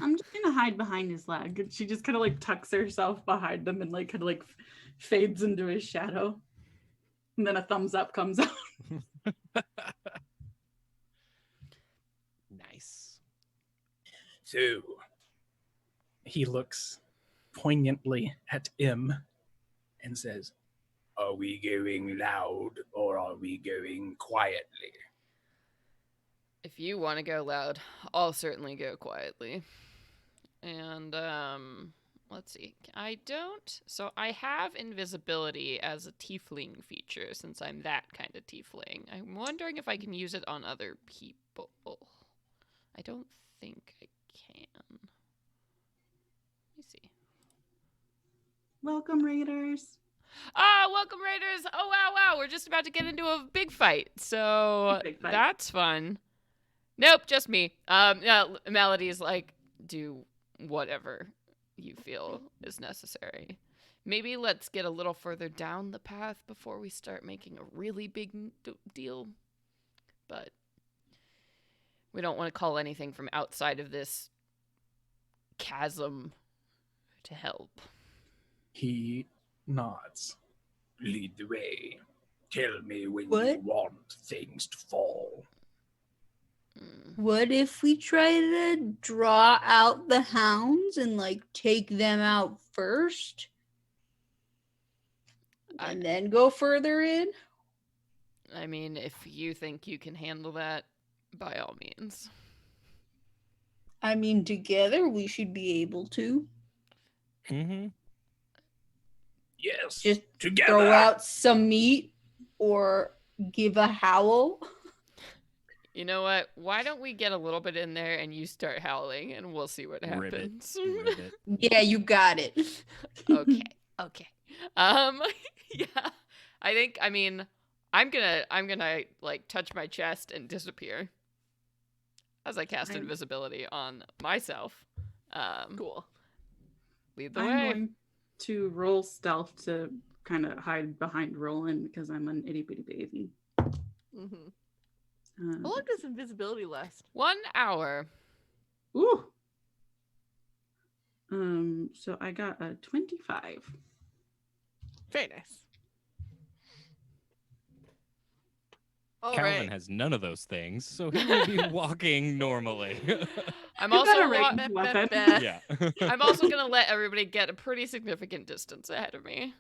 I'm just gonna hide behind his leg. And she just kind of like tucks herself behind him and like kind of like fades into his shadow. And then a thumbs up comes out. Nice. So, He looks poignantly at M and says, are we going loud or are we going quietly? If you want to go loud, I'll certainly go quietly. And let's see. So I have invisibility as a tiefling feature since I'm that kind of tiefling. I'm wondering if I can use it on other people. I don't think I can. Let me see. Welcome, Raiders. Welcome Raiders. Oh wow, we're just about to get into a big fight. So Big fight. that's fun. Nope, just me. Yeah, Melody's like, do whatever you feel is necessary. Maybe let's get a little further down the path before we start making a really big deal. But we don't want to call anything from outside of this chasm to help. he nods. Lead the way. Tell me when you What? want things to fall. What if we try to draw out the hounds and like take them out first? And then go further in? I mean, if you think you can handle that, by all means. I mean, together we should be able to. Mm-hmm. Yes, Just together. throw out some meat or give a howl. You know what? Why don't we get a little bit in there and you start howling and we'll see what Ribbit. happens. Ribbit. Yeah, you got it. Okay. Yeah. I'm gonna like touch my chest and disappear as I cast I'm- invisibility on myself. Cool. Lead the I'm way. going to roll stealth to kind of hide behind Roland because I'm an itty bitty baby. Mm-hmm. How long does invisibility last? 1 hour. Ooh. So I got a 25. Very nice. All Calvin right. has none of those things, so he will be walking normally. I'm You also got a wa- ranged weapon. Yeah. I'm also gonna let everybody get a pretty significant distance ahead of me.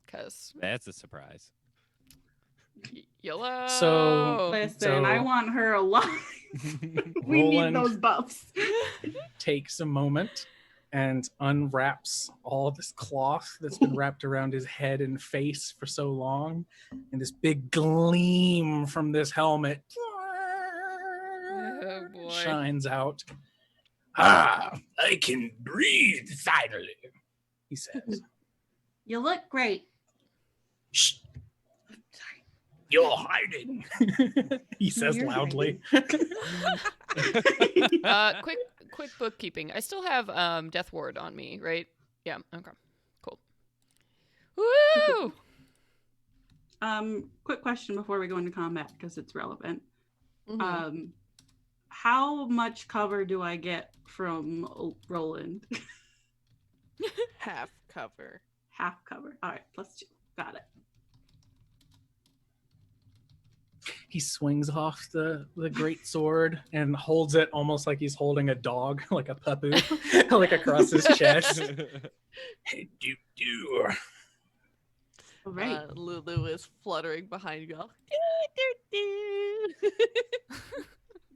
Cause That's a surprise. YOLO. So- Listen, I want her alive. We Roland- need those buffs. Takes a moment and unwraps all this cloth that's been wrapped around his head and face for so long, and this big gleam from this helmet Oh boy. shines out. Ah, I can breathe finally. He says, You look great. Shh. You're hiding. he says you're loudly. Quick bookkeeping. I still have Death Ward on me, right? Yeah. Okay. Cool. Woo! Quick question before we go into combat because it's relevant. Mhm. How much cover do I get from Roland? Half cover. Half cover. All right, +2. Got it. he swings off the great sword and holds it almost like he's holding a dog, like a papu, like across his chest. Hey, do. All right. Lulu is fluttering behind you all.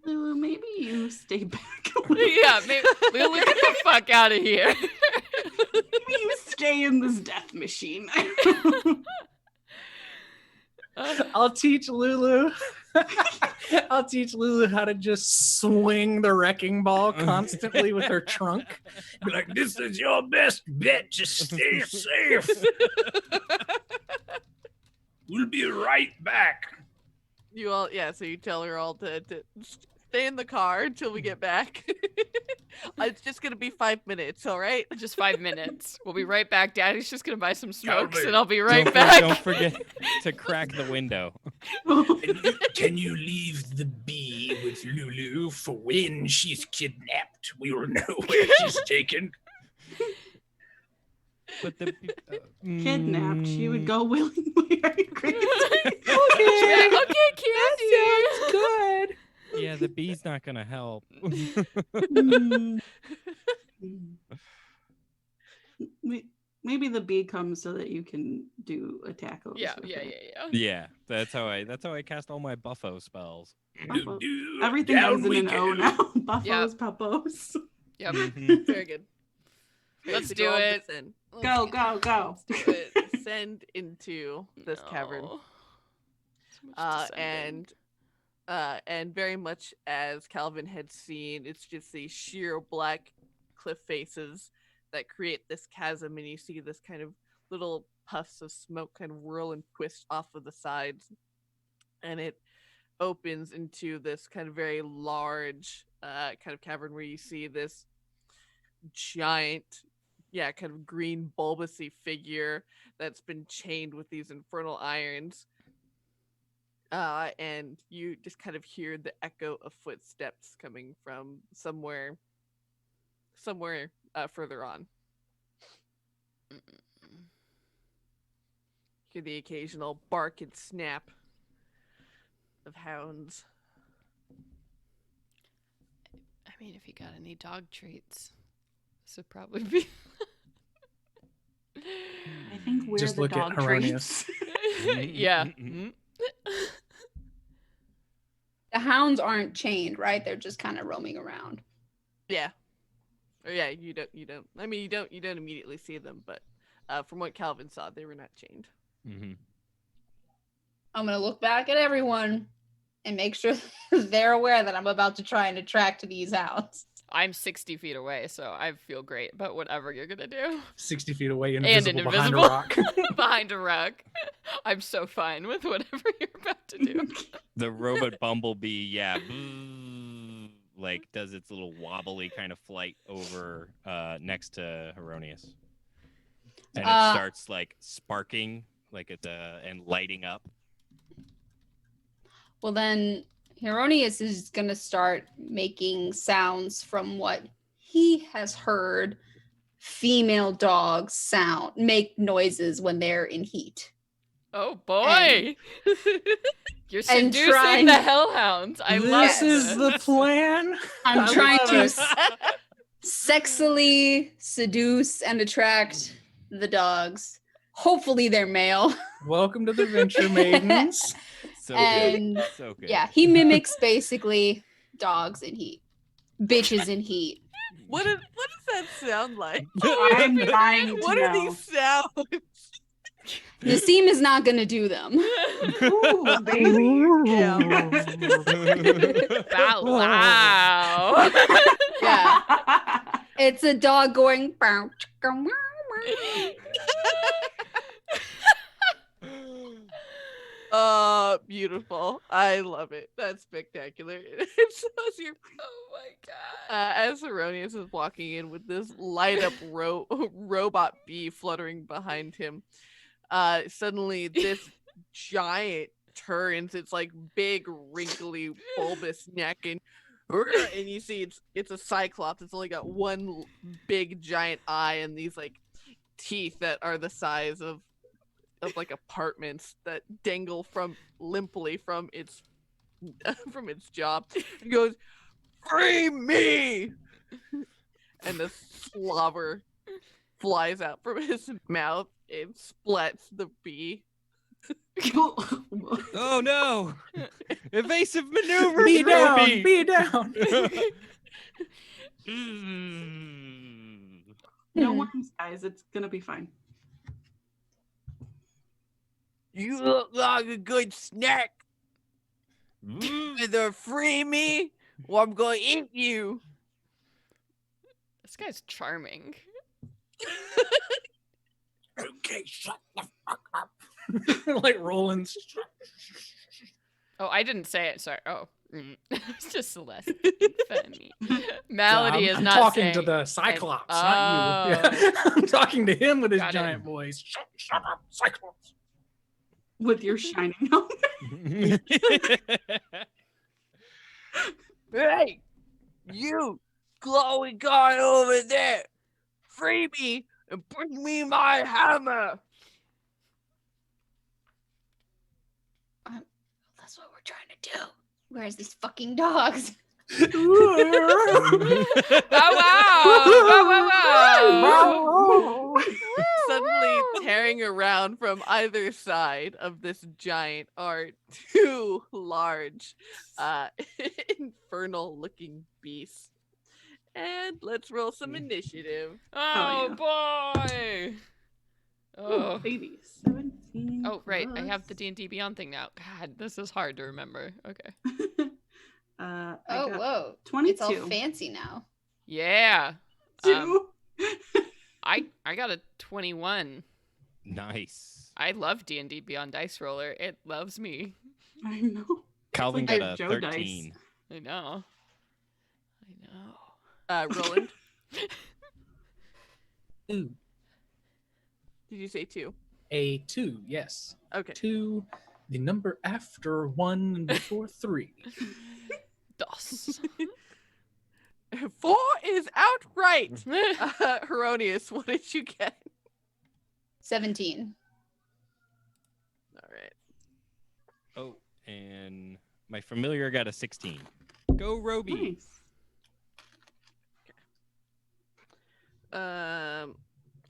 Lulu, maybe you stay back a little. Yeah, maybe Lulu, get the fuck out of here. Maybe you stay in this death machine. I'll teach Lulu. I'll teach Lulu how to just swing the wrecking ball constantly with her trunk. Be like, this is your best bet. Just stay safe. We'll be right back. You all, yeah. So you tell her all to stay in the car until we get back. It's just gonna be 5 minutes, all right? Just 5 minutes. We'll be right back. Daddy's just gonna buy some smokes, Calvin, and I'll be right Don't back. forget to crack the window. Can you leave the bee with Lulu for when she's kidnapped? We will know where she's taken. But the Kidnapped. She would go willingly. Are you crazy? Okay, Candy. Good. Yeah, the bee's not gonna help. Maybe the bee comes so that you can do attackles. Yeah. Yeah, that's how I cast all my buffo spells. Buffo. Do. Everything Down ends in we an O go. now. Buffos, Yep. puppos. Yep. Mhm. Very good. Let's So do you all it. descend. Go, go, go. Let's do it. Descend into this cavern. No. So much descending. And very much as Calvin had seen, it's just these sheer black cliff faces that create this chasm, and you see this kind of little puffs of smoke kind of whirl and twist off of the sides, and it opens into this kind of very large kind of cavern where you see this giant, kind of green bulbousy figure that's been chained with these infernal irons. And you just kind of hear the echo of footsteps coming from somewhere further on. Hear the occasional bark and snap of hounds. I mean, if you got any dog treats, this would probably be. I think we're Just the look at dog Heronius. treats. Yeah. The hounds aren't chained, right? They're just kind of roaming around. Yeah. Or yeah, you don't. I mean, you don't immediately see them, but from what Calvin saw, they were not chained. Mhm. I'm gonna look back at everyone and make sure they're aware that I'm about to try and attract these hounds. I'm 60 feet away, so I feel great about whatever you're gonna do. 60 feet away, And invisible behind a invisible. rock. Behind a rock. I'm so fine with whatever you're about to do. The robot bumblebee, like does its little wobbly kind of flight over next to Heronius, and it starts like sparking, like it's and lighting up. Well, then Heronius is going to start making sounds from what he has heard female dogs make noises when they're in heat. Oh boy! You're and seducing trying- the hellhounds. I love This is the plan. I'm I trying love to it. sexily seduce and attract the dogs. Hopefully they're male. Welcome to the Venture Maidens. So And good. So good. yeah, he mimics basically dogs in heat. Bitches in heat. What does that sound like? I'm dying to What know. are these sounds? Naseem is not going to do them. Ooh, baby. Yeah. Wow. Yeah. It's a dog going. "Bow, chicka, meow, meow." Beautiful. I love it. That's spectacular. It shows your Oh my god. as Heronius is walking in with this light up robot bee fluttering behind him. Suddenly this giant turns its like big wrinkly bulbous neck and you see it's a cyclops. It's only got one big giant eye and these like teeth that are the size of like apartments that dangle limply from its from its jaw. It goes, "Free me!" And the slobber flies out from his mouth and splats the bee. Oh no! Evasive maneuver. Be down, Roby! be down. No worms, guys. It's gonna be fine. You look like a good snack. Either free me or I'm going to eat you. This guy's charming. Okay, shut the fuck up. Like Roland's. Oh, I didn't say it. Sorry. Oh, it's just Celeste. Funny. Melody I'm is not talking saying to the Cyclops, not you. Oh. Yeah. I'm talking to him with his Got it. giant voice. Shut up, Cyclops. With your shining helmet. Hey, you glowing guy over there. Free me and bring me my hammer. That's what we're trying to do. Where's these fucking dogs? Wow. Suddenly tearing around from either side of this giant are two large infernal looking beasts. And let's roll some initiative. Oh, yeah. boy. Oh, Oh. baby. 17. Oh, right. I have the plus- D&D Beyond thing now. God, this is hard to remember. Okay. I Oh, got whoa. 22. It's all fancy now. Yeah. 2. I got a 21. Nice. I love D&D Beyond Dice Roller. It loves me. I know. Calvin like got a Joe dice. 13. I know. I know. Roland, Ooh, did you say 2? a 2, yes. Okay. 2, the number after 1 and before 3. Dos. 4 is outright. Heronius, what did you get? 17. All right. Oh, and my familiar got a 16. Go, Roby. Nice.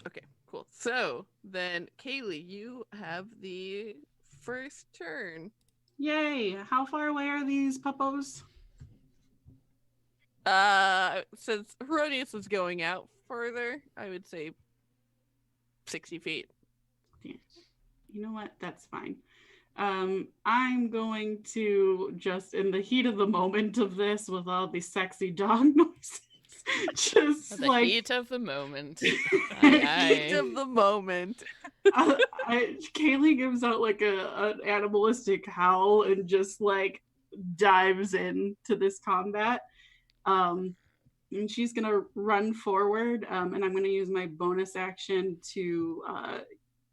Okay, cool. So then, Kaylee, you have the first turn. Yay. How far away are these puppos? Since Herodias is going out further, I would say 60 feet. Yeah. You know what? That's fine. I'm going to just in the heat of the moment of this with all the sexy dog noises, just The like heat of the moment. Heat Aye, aye. of the moment. Kaylee gives out like an animalistic howl and just like dives into this combat. And she's gonna run forward, and I'm gonna use my bonus action to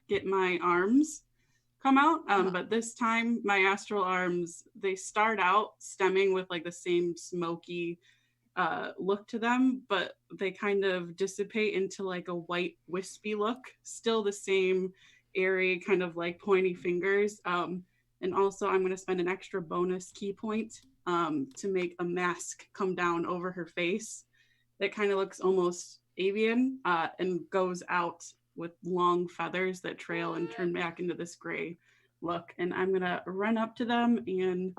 get my arms come out. But this time, my astral arms, they start out stemming with like the same smoky look to them, but they kind of dissipate into like a white wispy look, still the same airy kind of like pointy fingers. And also I'm going to spend an extra bonus key point to make a mask come down over her face that kind of looks almost avian and goes out with long feathers that trail and turn back into this gray look. And I'm going to run up to them and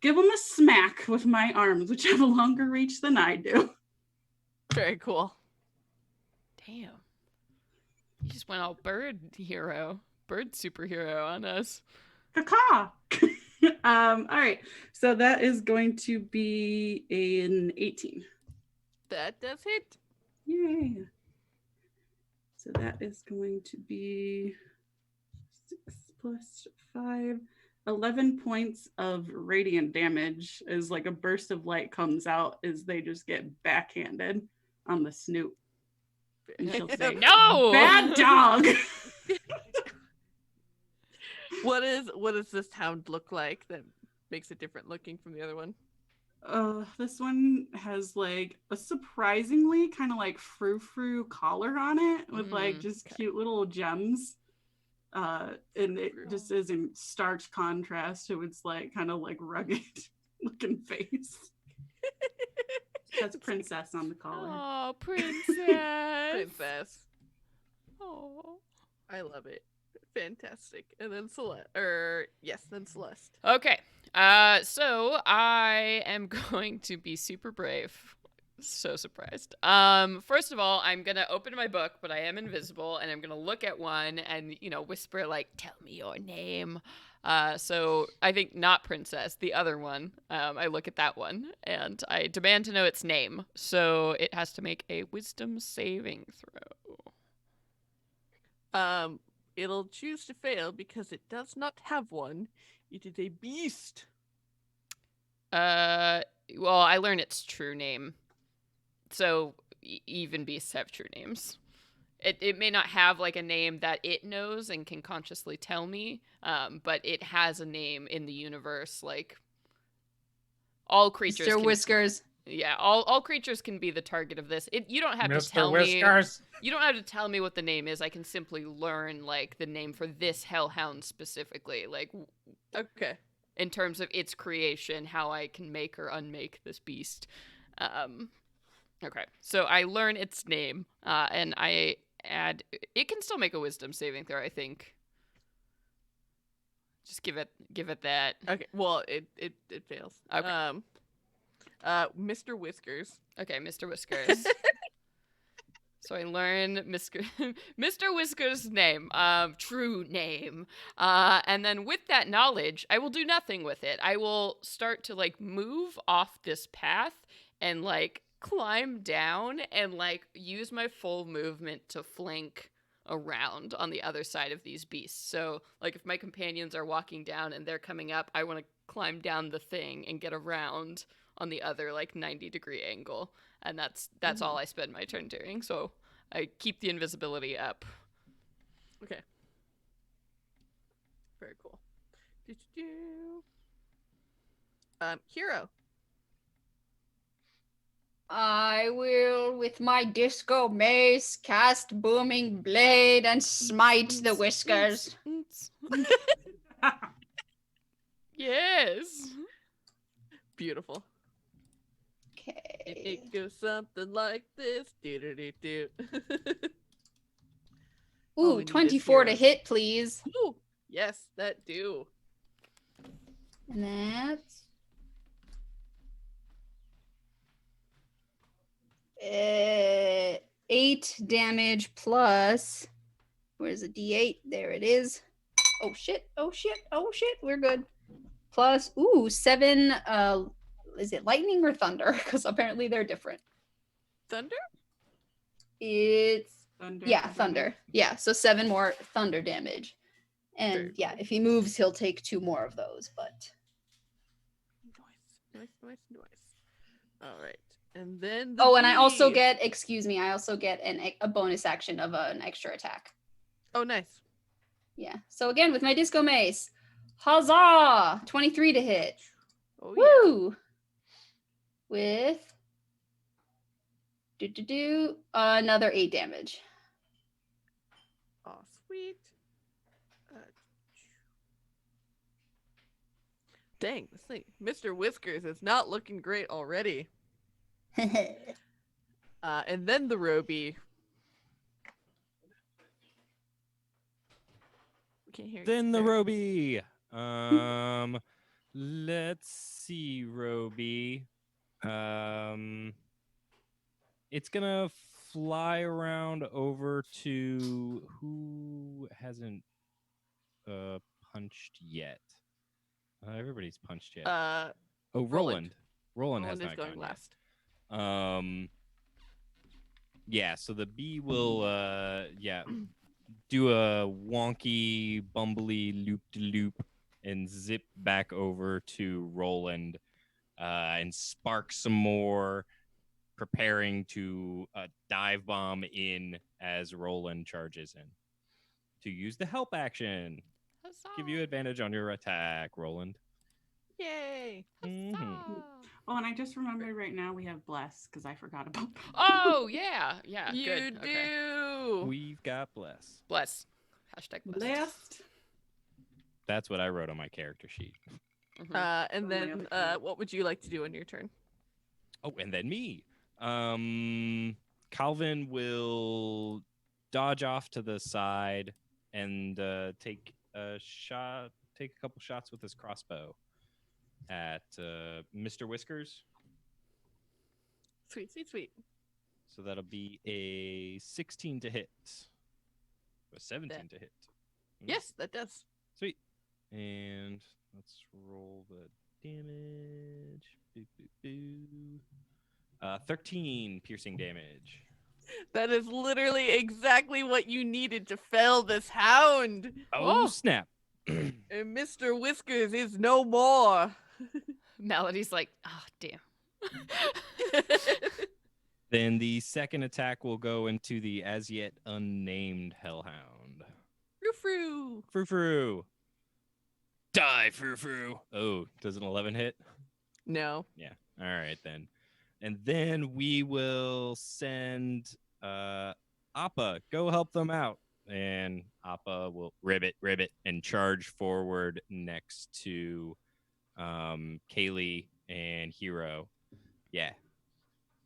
give them a smack with my arms, which have a longer reach than I do. Very cool. Damn. You just went all bird superhero on us. Caca. All right. So that is going to be an 18. That does hit. Yay. So that is going to be 6 plus 5. 11 points of radiant damage as like a burst of light comes out as they just get backhanded on the snoot. And she'll say, No! bad dog. What does this hound look like that makes it different looking from the other one? This one has like a surprisingly kind of like frou-frou collar on it with like just cute little gems. And it just is in stark contrast to its like kind of like rugged looking face. That's Princess on the collar. Oh, princess. Princess. Oh. I love it. Fantastic. And then Celeste. Then Celeste. Okay. So I am going to be super brave. So surprised. First of all, I'm gonna open my book, but I am invisible, and I'm gonna look at one and, whisper like, "Tell me your name." So I think not princess, the other one. I look at that one, and I demand to know its name. So it has to make a wisdom saving throw. It'll choose to fail because it does not have one. It is a beast. Well, I learn its true name. So even beasts have true names. It may not have like a name that it knows and can consciously tell me, but it has a name in the universe. Like all creatures. Mr. Whiskers. Yeah, all creatures can be the target of this. You don't have to Mr. tell Whiskers. me. You don't have to tell me what the name is. I can simply learn like the name for this hellhound specifically, like Okay. in terms of its creation, how I can make or unmake this beast. Okay, so I learn its name, and I add. It can still make a wisdom saving throw, I think. Just give it that. Okay. Well, it fails. Okay. Mr. Whiskers. Okay, Mr. Whiskers. So I learn Mr. Whiskers' name, true name. And then with that knowledge, I will do nothing with it. I will start to like move off this path and like climb down and like use my full movement to flank around on the other side of these beasts. So like if my companions are walking down and they're coming up, I want to climb down the thing and get around on the other like 90-degree angle. And that's all I spend my turn doing. So I keep the invisibility up. Okay. Very cool. Hero. I will, with my disco mace, cast booming blade and smite the Whiskers. Yes. Beautiful. Okay. It goes something like this. Do-do-do-do. All we Ooh, need is 24 to heroes. hit, please. Ooh, yes, that do. And that's 8 damage plus. Where's the D8? There it is. Oh shit! Oh shit! Oh shit! We're good. Plus, 7. Is it lightning or thunder? Because apparently they're different. Thunder? It's Thunder. thunder. Yeah, so 7 more thunder damage. And Very yeah, cool. if he moves, he'll take 2 more of those. But Nice. All right. And then and I also bee. get, I also get a bonus action of an extra attack. Oh, nice. Yeah. So again, with my disco mace, huzzah! 23 to hit. Oh, yeah. Woo! With another 8 damage. Oh, sweet. Dang, this thing, Mr. Whiskers is not looking great already. And then the Roby. Can't hear you. Then the There. Roby. Let's see, Roby. It's gonna fly around over to who hasn't punched yet. Everybody's punched yet. Roland. Roland. Roland has Roland is not going gone last. yet. Yeah, so the bee will do a wonky bumbly loop and zip back over to Roland and spark some more, preparing to dive bomb in as Roland charges in to use the help action. Give you advantage on your attack, Roland. Yay! Mhm. Oh, and I just remembered right now we have bless because I forgot about that. Oh yeah. You Good. do. Okay. We've got bless. Hashtag blessed. Blessed. That's what I wrote on my character sheet. And On my then, other turn. what would you like to do on your turn? Oh, and then me. Calvin will dodge off to the side and take a couple shots with his crossbow at Mr. Whiskers. Sweet, sweet, sweet. So that'll be a 16 to hit. A 17 to hit. Yes, that does. Sweet. And let's roll the damage. Boo, boo, boo. 13 piercing damage. That is literally exactly what you needed to fell this hound. Oh, snap. And Mr. Whiskers is no more. Melody's like, oh, damn. Then the second attack will go into the as yet unnamed hellhound. Frou-frou. Frou-frou. Die, Frou-frou. Oh, does an 11 hit? No. Yeah. All right, then. And then we will send Appa. Go help them out. And Appa will ribbit, and charge forward next to Kaylee and Hero. Yeah.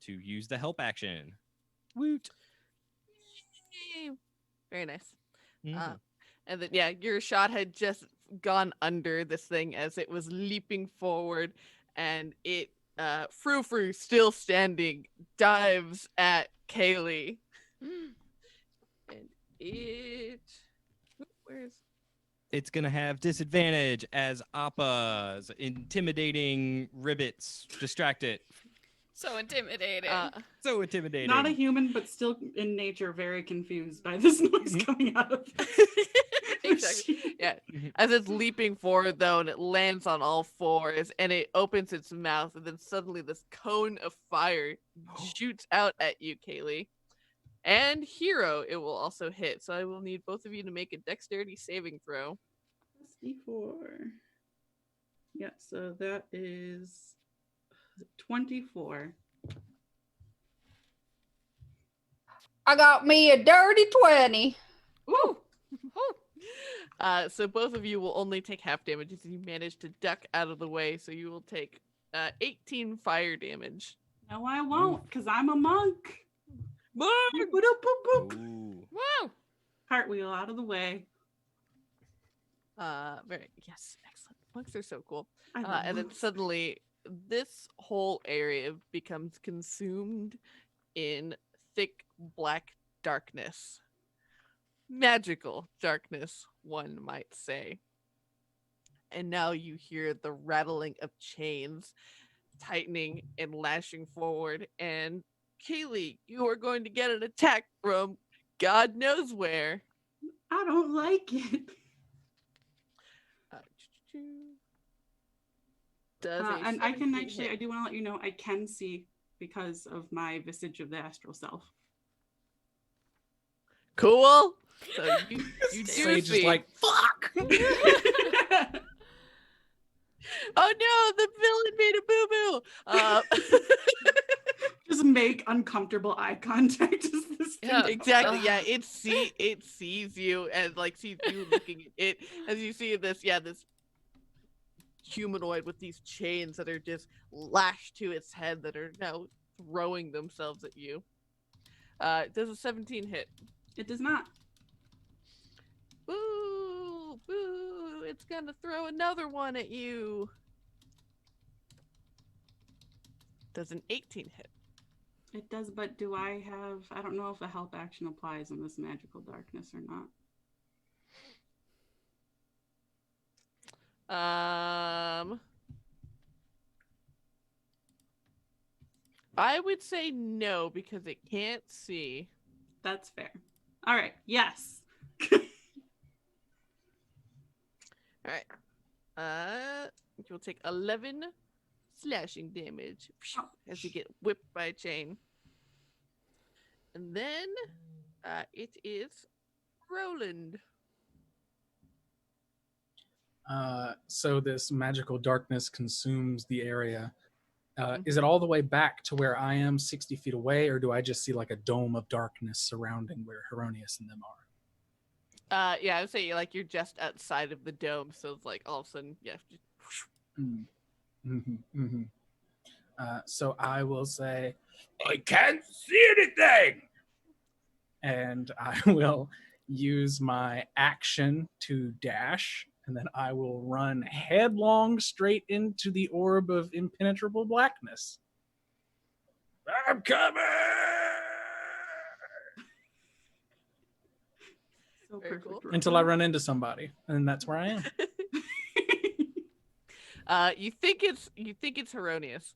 To use the help action. Woot. Very nice. Mhm. And then, yeah, your shot had just gone under this thing as it was leaping forward, and it, Frou-frou, still standing, dives at Kaylee. And it... Where's... It's going to have disadvantage as Appa's intimidating ribbits distract it. So intimidating. So intimidating. Not a human, but still in nature, very confused by this noise coming out of Exactly. Yeah. As it's leaping forward, though, and it lands on all fours, and it opens its mouth, and then suddenly this cone of fire shoots out at you, Kaylee. And Hero, it will also hit. So I will need both of you to make a dexterity saving throw. D4. Yeah, so that is 24. I got me a dirty 20. Woo! So both of you will only take half damage if you manage to duck out of the way. So you will take 18 fire damage. No, I won't, because I'm a monk. Monk! Boop, boop, boop, boop. Ooh. Whoa! Cartwheel out of the way. Yes, excellent. Monks are so cool. I love And then monks. suddenly, this whole area becomes consumed in thick black darkness. Magical darkness, one might say. And now you hear the rattling of chains tightening and lashing forward. And Kaylee, you are going to get an attack from God knows where. I don't like it. Does a And I can 17 actually, I hit. do want to let you know, I can see because of my Visage of the Astral Self. Cool. So you do Sage see. is like, fuck. Oh no, the villain made a boo-boo. Just make uncomfortable eye contact. As this thing Yeah. Exactly. Yeah, it sees you and like sees you looking at it as you see this. Yeah, this humanoid with these chains that are just lashed to its head that are now throwing themselves at you. Does a 17 hit? It does not. Boo! Boo! It's gonna throw another one at you. Does an 18 hit? It does, but do I don't know if the help action applies in this magical darkness or not. I would say no because it can't see. That's fair. All right. Yes. All right. You'll take 11 slashing damage as you get whipped by a chain. And then it is Roland. So this magical darkness consumes the area. Is it all the way back to where I am 60 feet away, or do I just see like a dome of darkness surrounding where Heronius and them are? Yeah, I would say like you're just outside of the dome, so it's like all of a sudden, yeah, So I will say, I can't see anything. and I will use my action to dash, and then I will run headlong straight into the orb of impenetrable blackness. I'm coming. So Very perfect. cool. Until I run into somebody, and that's where I am. You think it's Heronius.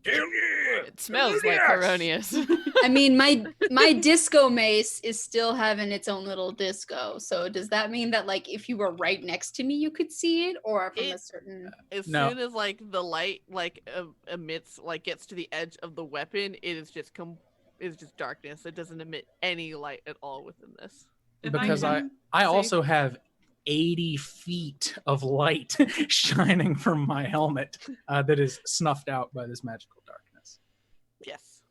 It smells like Coronius. I mean, my disco mace is still having its own little disco. So does that mean that like if you were right next to me, you could see it, or from a certain? As No. soon as like the light like emits like gets to the edge of the weapon, it is just darkness. It doesn't emit any light at all within this. If Because I can I say- also have 80 feet of light shining from my helmet that is snuffed out by this magical darkness. Yes.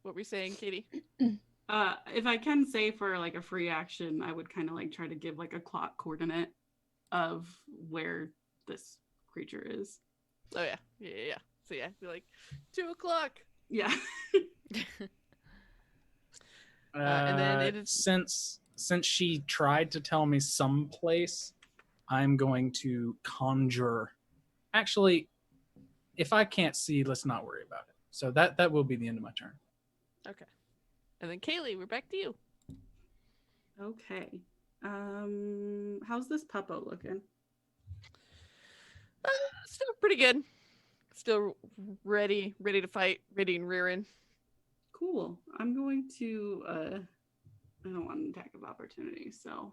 What were you saying, Katie? if I can say for like a free action, I would kind of like try to give like a clock coordinate of where this creature is. Oh yeah. So yeah, be like 2:00. Yeah. And then it is Since she tried to tell me some place, I'm going to conjure. Actually, if I can't see, let's not worry about it. So that will be the end of my turn. Okay. And then Kaylee, we're back to you. Okay. How's this puppo looking? Still pretty good. Still ready to fight, ready and rearing. Cool. I'm going to I don't want an attack of opportunity, so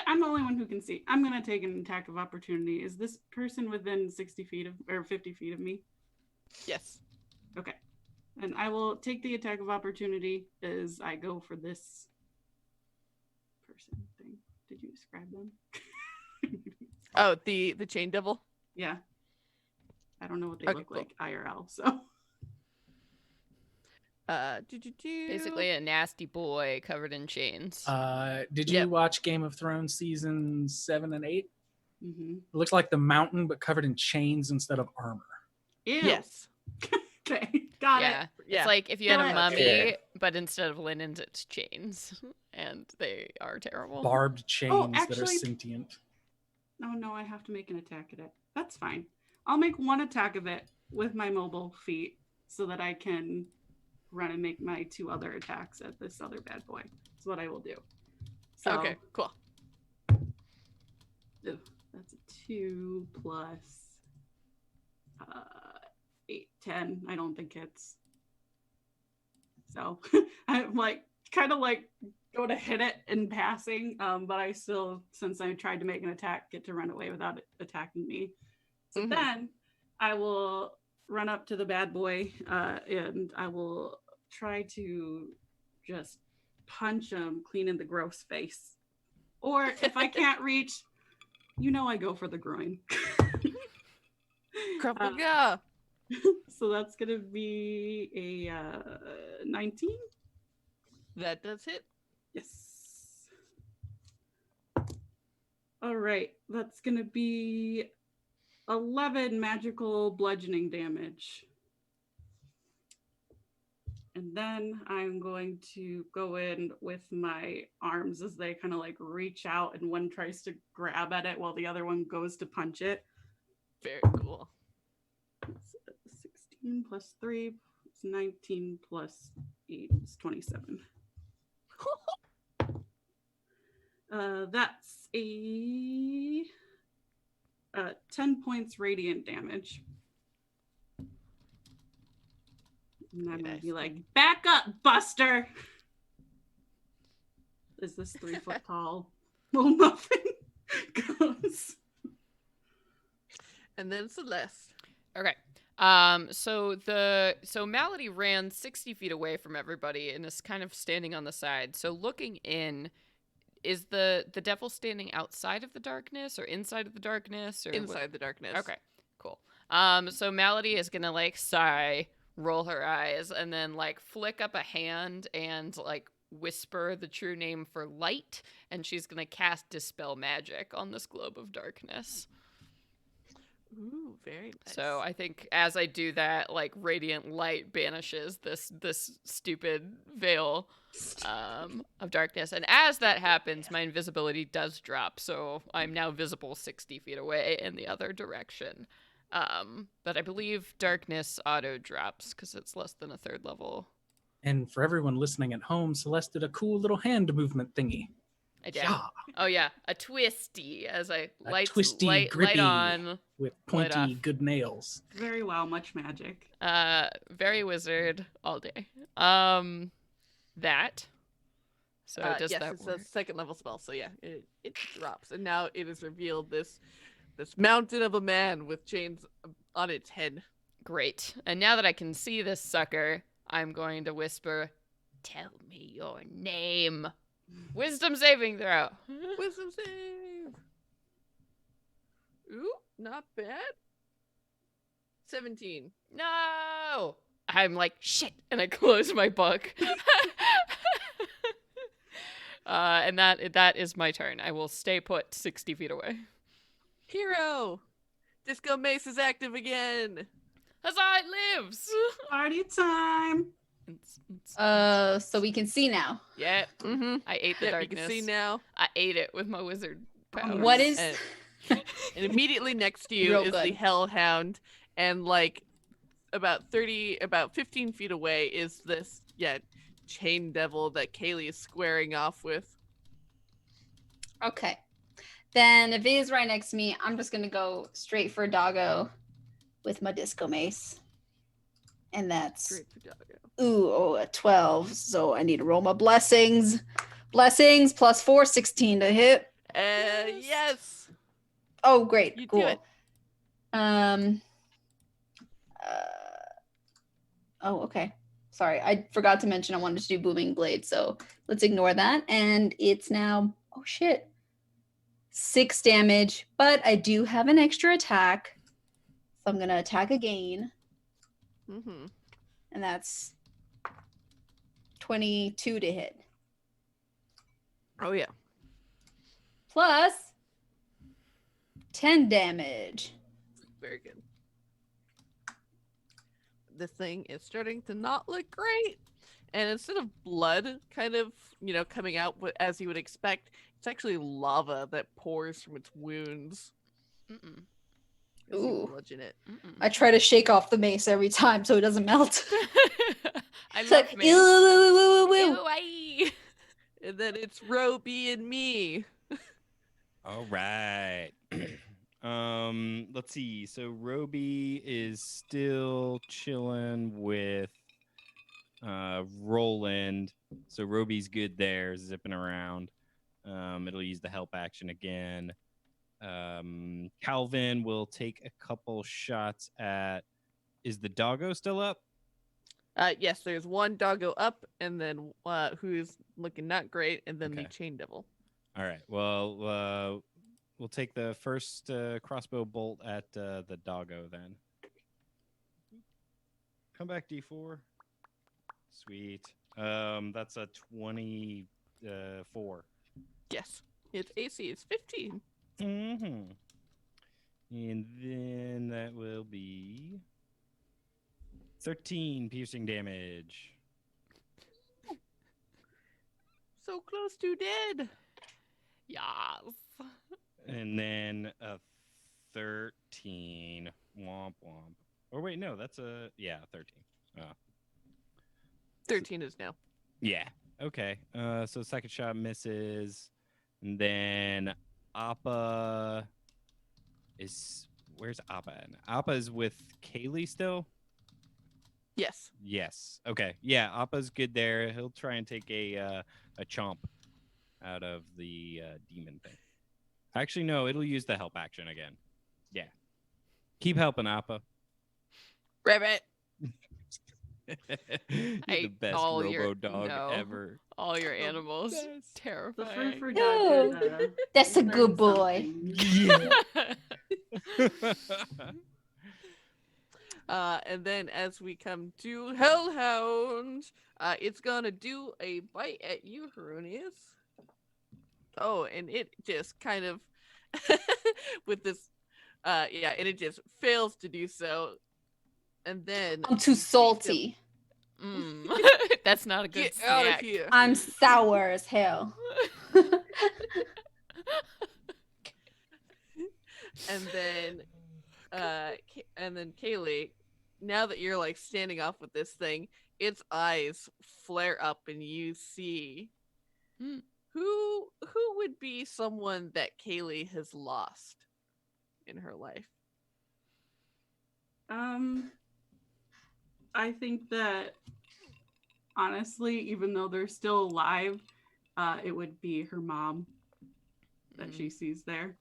I'm the only one who can see. I'm gonna take an attack of opportunity. Is this person within 60 feet of or 50 feet of me? Yes. Okay. And I will take the attack of opportunity as I go for this person thing. Did you describe them? Oh, the chain devil. Yeah. I don't know what they Okay, look cool. like IRL, so Basically a nasty boy covered in chains. Did you Yep. watch Game of Thrones season 7 and 8? mm-hmm. It looks like the mountain, but covered in chains instead of armor. Ew. Yes. Okay. Got yeah. it. Yeah. It's like if you had Got a it. mummy, Okay. but instead of linens, it's chains. And they are terrible. Barbed chains that are actually- sentient. Oh no, I have to make an attack at it. That's fine. I'll make one attack of it with my mobile feet so that I can run and make my 2 other attacks at this other bad boy. That's what I will do. So, Okay, cool. Ugh, that's a 2 plus 8, 10. I don't think it's. So I'm like kind of like go to hit it in passing, but I still, since I tried to make an attack, get to run away without it attacking me. So Mhm. then I will run up to the bad boy and I will try to just punch him clean in the gross face. Or if I can't reach, I go for the groin. Kruppaga. So that's gonna be a 19. That does hit. Yes. All right, that's gonna be 11 magical bludgeoning damage. And then I'm going to go in with my arms as they kind of like reach out and one tries to grab at it while the other one goes to punch it. Very cool. It's 16 plus 3, it's 19 plus 8, it's 27. That's a 10 points radiant damage. And I'm gonna Nice. be like, back up, Buster! Is this 3 foot tall? Little muffin goes. And then Celeste. Okay. So Malady ran 60 feet away from everybody and is kind of standing on the side. So looking in, is the devil standing outside of the darkness or inside of the darkness or Inside the darkness. Okay, cool. So Malady is gonna sigh, roll her eyes, and then flick up a hand and whisper the true name for light, and she's going to cast Dispel Magic on this globe of darkness. Ooh, very nice. So I think as I do that, like radiant light banishes this stupid veil of darkness. And as that happens, my invisibility does drop. So I'm now visible 60 feet away in the other direction. But I believe darkness auto drops because it's less than a 3rd level. And for everyone listening at home, Celeste did a cool little hand movement thingy. I did. Yeah. Oh yeah, a twisty as I Twisty, light grippy on. with light pointy, off. good nails. Very well, much magic. Very wizard all day. That. So does yes, that it's work? a 2nd level spell. So yeah, it drops, and now it is revealed this mountain of a man with chains on its head. Great. And now that I can see this sucker, I'm going to whisper, "Tell me your name." Wisdom saving throw. Wisdom save. Ooh, not bad. 17. No. I'm like, shit, and I close my book. And that is my turn. I will stay put 60 feet away. Hero. Disco Mace is active again. Huzzah, it lives. Party time. So we can see now. Yeah. Mm-hmm. I ate the Yep, darkness. you can see now. I ate it with my wizard powers. What is And immediately next to you Real is the good. Hellhound, and like about 15 feet away is this chain devil that Kaylee is squaring off with. okay? Then if it is right next to me, I'm just gonna go straight for Doggo with my disco mace, and that's Great for Doggo. a 12. So I need to roll my blessings. Blessings plus 4, 16 to hit. Yes. Oh, great, You do cool. it. Oh, okay. Sorry, I forgot to mention I wanted to do booming blade, so let's ignore that. And it's now, oh shit, 6 damage, but I do have an extra attack, so I'm gonna attack again, Mm-hmm. and that's 22 to hit. Oh yeah. Plus 10 damage. Very good. This thing is starting to not look great. And instead of blood kind of, coming out as you would expect, it's actually lava that pours from its wounds. Mm-mm. As you Ooh. bludgeon it. Mm-mm. I try to shake off the mace every time so it doesn't melt. I It's love like, me. ew, woo, woo, woo, woo. Ew, aye. And then it's Roby and me. All right. Let's see. So Roby is still chilling with Roland. So Roby's good there, zipping around. It'll use the help action again. Calvin will take a couple shots at. Is the doggo still up? Yes, there's one doggo up, and then who's looking not great, and then the Okay. chain devil. All right. Well, we'll take the first crossbow bolt at the doggo then. Come back, D4. Sweet. That's a 24. Yes, its AC is 15. Mm-hmm. And then that will be 13 piercing damage. So close to dead. Yes. And then a 13. Womp womp. Or wait, no, that's 13. 13 is now. Yeah. Okay. So second shot misses. And then Appa is where's Appa at? Appa is with Kaylee still? Yes. Yes. Okay. Yeah, Appa's good there. He'll try and take a chomp out of the demon thing. Actually, no, it'll use the help action again. Yeah. Keep helping, Appa. Rabbit. You're I- the best all your- robo dog no. ever. All your animals. best. The Terrifying. fur No. dog. That's a good boy. Yeah. And then as we come to Hellhound, it's gonna do a bite at you, Heronius. Oh, and it just kind of with this and it just fails to do so. And then I'm too salty. That's not a good get snack. out of here. I'm sour as hell. And then Kaylee, now that you're like standing off with this thing, its eyes flare up and you see who would be someone that Kaylee has lost in her life. I think that honestly, even though they're still alive, it would be her mom that she sees there.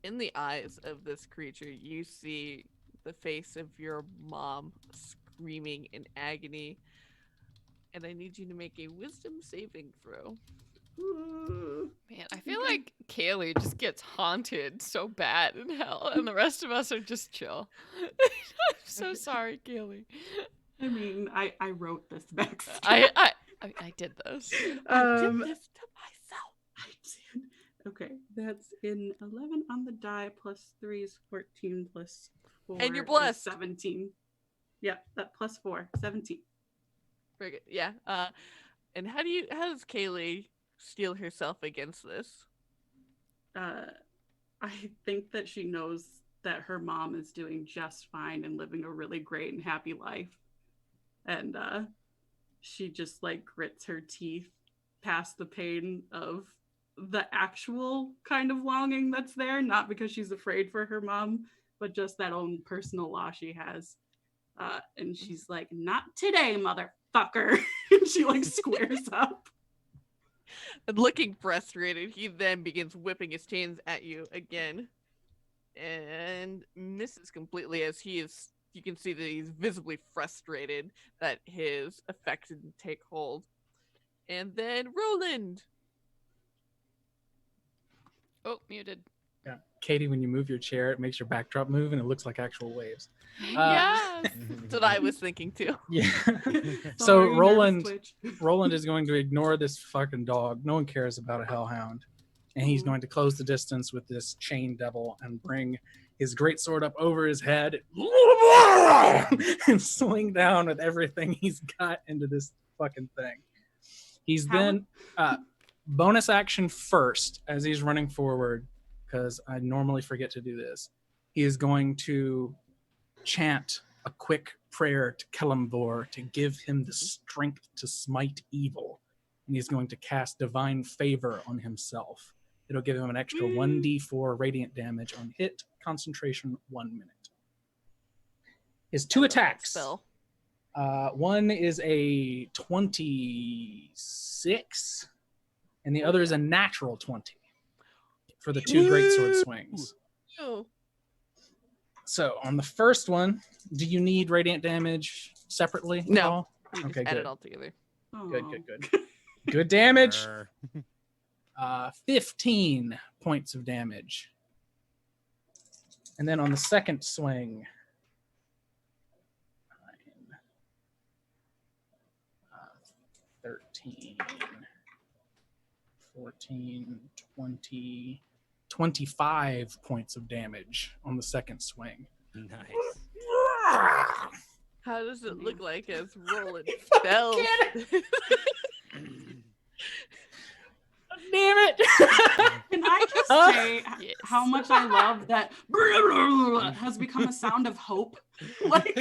In the eyes of this creature, you see the face of your mom screaming in agony. And I need you to make a wisdom saving throw. Man, I feel like Kaylee just gets haunted so bad in hell, and the rest of us are just chill. I'm so sorry, Kaylee. I mean, I wrote this backstory. I did this. I did this to myself. I did. Okay, that's in 11 on the die, plus 3 is 14, plus 4 And you're is blessed. 17. Yeah, that plus 4, 17. Very good. Yeah. And how does Kaylee steel herself against this? I think that she knows that her mom is doing just fine and living a really great and happy life. And she just like grits her teeth past the pain of the actual kind of longing that's there, not because she's afraid for her mom, but just that own personal loss she has. And she's like, not today, motherfucker. And she like squares up. And looking frustrated, he then begins whipping his chains at you again. And misses completely as you can see that he's visibly frustrated that his effect didn't take hold. And then Roland. Oh, muted. Yeah, Katie, when you move your chair, it makes your backdrop move, and it looks like actual waves. Yes. That's what I was thinking too. Yeah. So Sorry, nervous Roland twitch. is going to ignore this fucking dog. No one cares about a hellhound, and he's going to close the distance with this chain devil and bring his greatsword up over his head and swing down with everything he's got into this fucking thing. He's then bonus action first as he's running forward, because I normally forget to do this. He is going to chant a quick prayer to Kelemvor to give him the strength to smite evil. And he's going to cast divine favor on himself. It'll give him an extra 1d4 radiant damage on hit, concentration, 1 minute. His two attacks. Spell. One is a 26, and the other is a natural 20 for the two greatsword swings. Oh. So on the first one, do you need radiant damage separately? at No. all? We just Okay, add good. it all together. Good. Oh. Good damage. 15 points of damage. And then on the second swing, 13, 14, 20, 25 points of damage on the second swing. Nice. How does it look like as Roland fell? Damn it! Can I just say Yes. how much I love that has become a sound of hope? Like,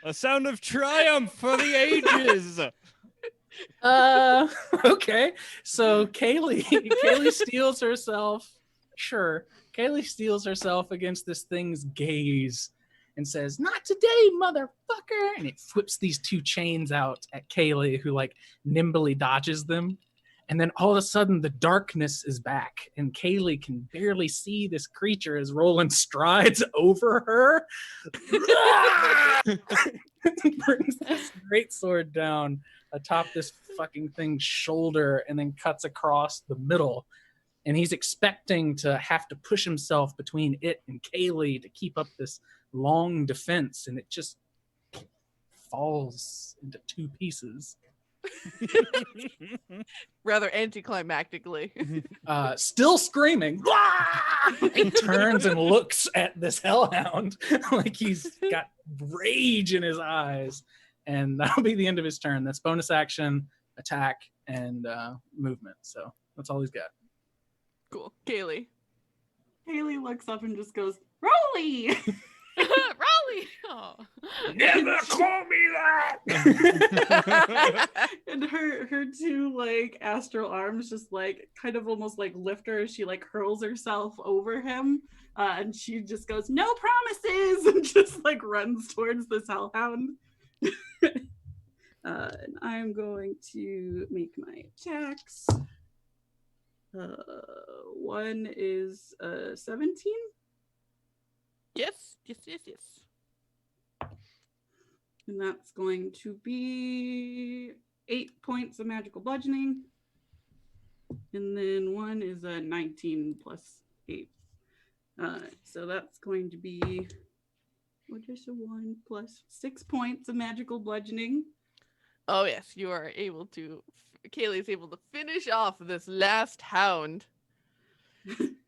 A sound of triumph for the ages. Okay. So Kaylee steals herself. Sure. Kaylee steals herself against this thing's gaze and says, "Not today, motherfucker!" And it flips these two chains out at Kaylee, who like nimbly dodges them. And then all of a sudden, the darkness is back, and Kaylee can barely see this creature as Roland strides over her. Brings this greatsword down atop this fucking thing's shoulder and then cuts across the middle. and he's expecting to have to push himself between it and Kaylee to keep up this long defense, and it just falls into 2 pieces. Rather anticlimactically. Still screaming, he turns and looks at this hellhound like he's got rage in his eyes, and that'll be the end of his turn. That's bonus action, attack, and movement. So that's all he's got. Cool. Kaylee. Haley looks up and just goes, Rolly! Raleigh! Oh. Never call me that! And her 2 like astral arms just like kind of almost like lift her as she like hurls herself over him. And she just goes, no promises, and just like runs towards this hellhound. And I'm going to make my attacks. One is 17. Yes. And that's going to be 8 points of magical bludgeoning. And then one is a 19 plus 8. So that's going to be, what is a 1 plus 6 points of magical bludgeoning. Oh yes, you are able to. Kaylee's able to finish off this last hound.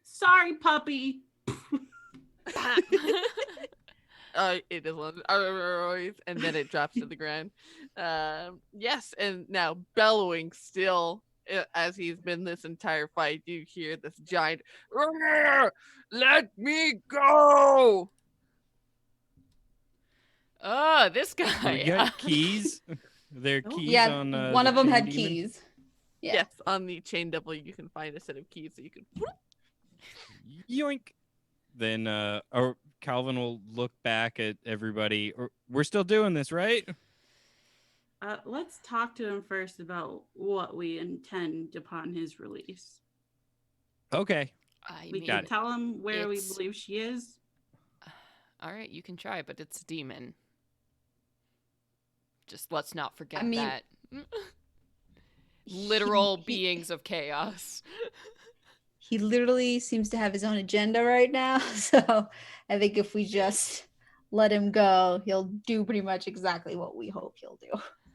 Sorry, puppy. It is one, and then it drops to the ground. Yes, and now bellowing still as he's been this entire fight. You hear this giant, "Let me go!" Oh, this guy. We got keys. There are keys Yeah, on one the of them chain had demon? keys. Yeah. Yes, on the chain devil, you can find a set of keys that you can. Yoink. Then Calvin will look back at everybody. We're still doing this, right? Let's talk to him first about what we intend upon his release. Okay. We mean, can tell him where we it's- believe she is. all right, you can try, but it's a demon. Just let's not forget mean, that. Literal beings of chaos. He literally seems to have his own agenda right now. So I think if we just let him go, he'll do pretty much exactly what we hope he'll do.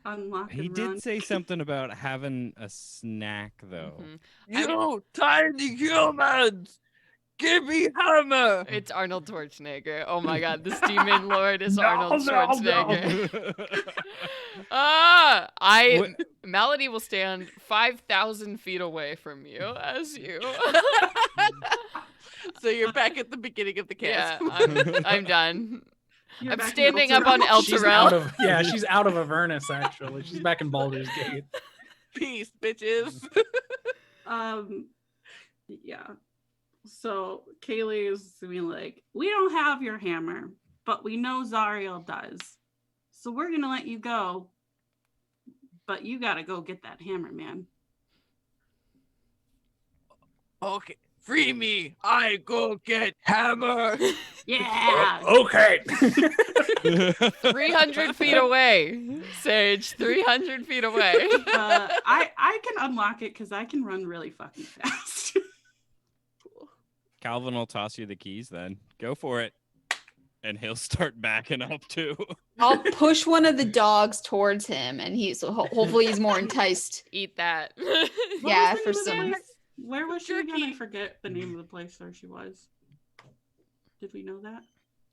Unlock He and did run. say something about having a snack, though. Mhm. You tiny humans, give me hammer. It's Arnold Schwarzenegger. Oh my god, this demon lord is Arnold Schwarzenegger. Melody will stand 5,000 feet away from you as you. So you're back at the beginning of the Yeah, cast. I'm done. You're I'm back in standing up on Elturel. She's out Elturel. of she's out of Avernus actually. She's back in Baldur's Gate. Peace, bitches. Yeah. So Kaylee is being like, we don't have your hammer, but we know Zariel does. So we're gonna let you go. But you gotta go get that hammer, man. Okay, free me. I go get hammer. Yeah. Okay. 300 feet away. Sage, 300 feet away. I can unlock it because I can run really fucking fast. Calvin will toss you the keys then. Go for it. And he'll start backing up too. I'll push one of the dogs towards him, and hopefully he's more enticed. Eat that. What Yeah, was the for name of the some. place? Where was she again? I Jerky. forget the name of the place where she was. Did we know that?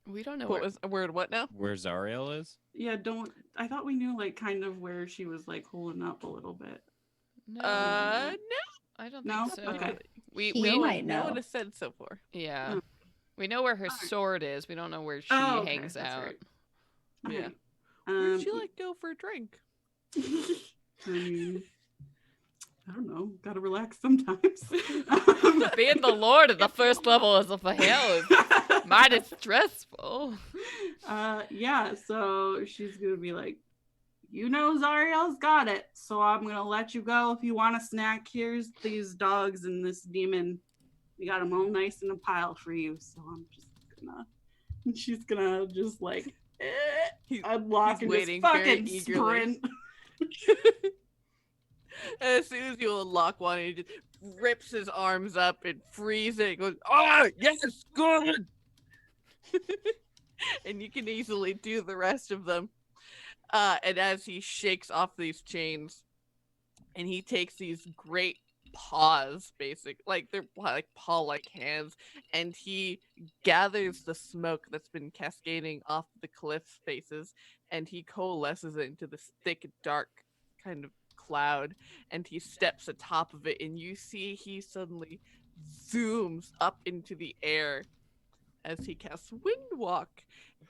We don't know What where. was a word? What now? Where Zariel is? Yeah, I thought we knew like kind of where she was like holding up a little bit. No, No. I don't No? think so. Okay. We He might No know. one has said so far. yeah. Oh. We know where her Alright. sword is. We don't know where she Oh, okay, hangs that's out. right. Yeah. Alright. Where'd you like go for a drink? I mean, I don't know. Gotta relax sometimes. Being the lord of the first level is for hell is mighty stressful. Yeah, so she's gonna be like, you know Zariel's got it, so I'm gonna let you go. If you want a snack, here's these dogs and this demon. We got them all nice in a pile for you. So I'm just gonna, she's gonna just like He's unlock and waiting just very fucking eagerly. sprint. As soon as you unlock one, he just rips his arms up and frees it. Goes, "Ah, yes, good." And you can easily do the rest of them. And as he shakes off these chains, and he takes these great paws, like they're like paw-like hands, and he gathers the smoke that's been cascading off the cliff faces, and he coalesces it into this thick, dark kind of cloud, and he steps atop of it, and you see he suddenly zooms up into the air as he casts Windwalk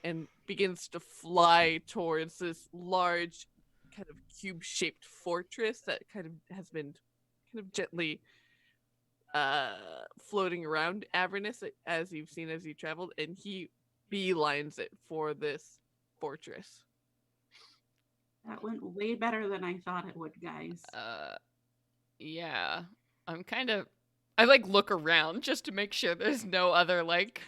and begins to fly towards this large kind of cube-shaped fortress that kind of has been kind of gently floating around Avernus as you've seen as you traveled, and he beelines it for this fortress. That went way better than I thought it would, guys. Yeah. I like look around just to make sure there's no other like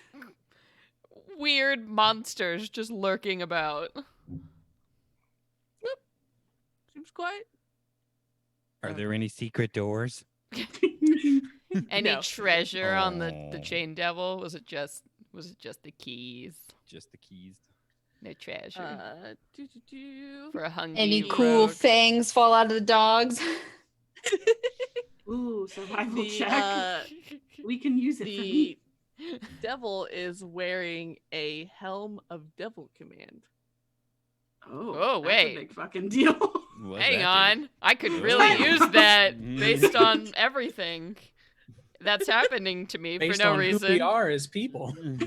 weird monsters just lurking about. Seems quiet. Are there any secret doors? Any No. treasure on the Oh. chain devil? Was it just the keys? Just the keys. No treasure. Doo-doo-doo. For a hungry Any cool rogue. fangs fall out of the dogs? Ooh, survival The, check. We can use it for the me. devil is wearing a helm of devil command. Oh, That's wait. a big fucking deal. What's Hang that on. I could really Ooh. use that based on everything that's happening to me Based for no on reason. who we are as people. do?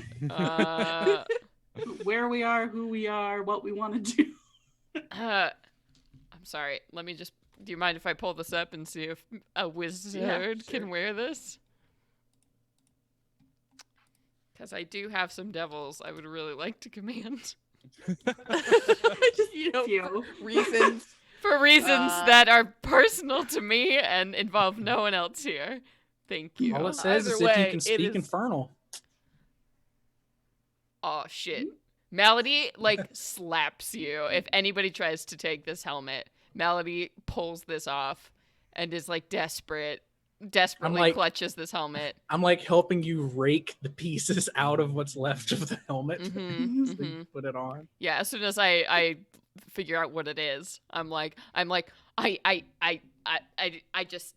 Where we are, who we are, what we want to do. I'm sorry. Let me just. Do you mind if I pull this up and see if a wizard can sure. wear this? Because I do have some devils I would really like to command. Just, Few. reasons. For reasons Uh, that are personal to me and involve no one else here. Thank you. All it says Either is if way, you can it speak is- infernal. Oh, shit. Malady, like, slaps you if anybody tries to take this helmet. Malady pulls this off and is, like, desperately like- clutches this helmet. I'm like helping you rake the pieces out of what's left of the helmet. Mhm, So you mhm. put it on. Yeah, as soon as I figure out what it is, I'm like, I just,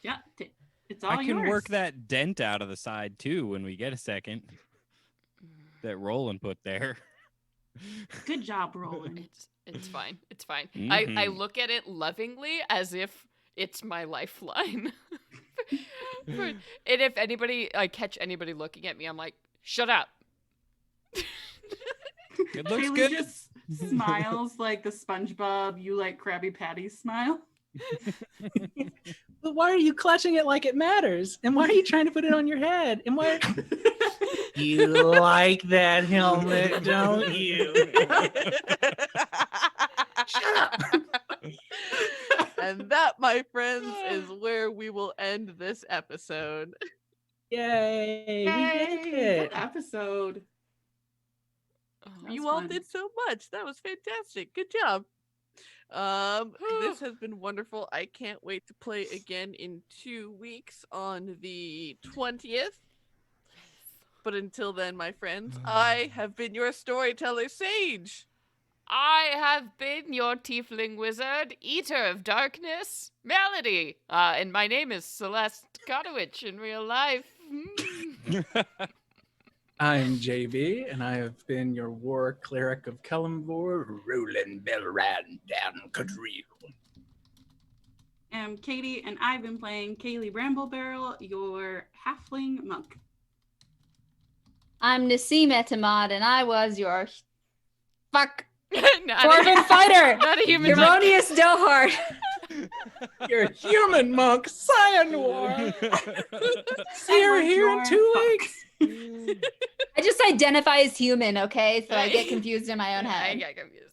Yeah, it's all I can yours. work that dent out of the side too when we get a second. That Roland put there. Good job, Roland. it's fine. It's fine. I Mhm. look at it lovingly as if it's my lifeline. And if I catch anybody looking at me, I'm like, shut up. It looks Kaylee good. just smiles like the SpongeBob, you like Krabby Patty smile. But why are you clutching it like it matters? And why are you trying to put it on your head? And why? You like that helmet, don't you? Shut up. And that, my friends, is where we will end this episode. Yay! We Yay, did good it. episode. Oh, You was all fun. did so much. That was fantastic. Good job. This has been wonderful. I can't wait to play again in 2 weeks on the 20th. But until then, my friends, I have been your storyteller, Sage. I have been your tiefling wizard, eater of darkness, Melody. And my name is Celeste Kotowich in real life. I'm JB, and I have been your war cleric of Kellamvor. Rolling Belran down country. I'm Katie, and I've been playing Kaylee Bramblebarrel, your halfling monk. I'm Naseem Etamad, and I was your fuck not, dwarven a, fighter, not a human. monk. Erroneous Dohart. You're a human monk, Cyanor. See her Edward, here in your 2 fuck. weeks. I just identify as human, okay? So I get confused in my own I head. got confused.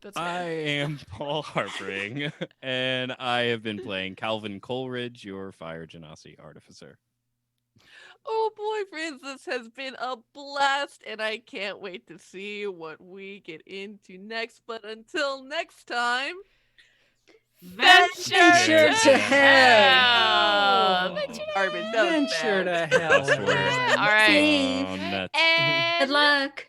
That's I fair. am Paul Harpering, and I have been playing Calvin Coleridge, your Fire Genasi artificer. Oh boy, friends, this has been a blast, and I can't wait to see what we get into next. But until next time, Venture to hell. Venture to Garbage. That was Venture bad. to hell. That's worse. All right. Save. Oh, nuts. Good And luck.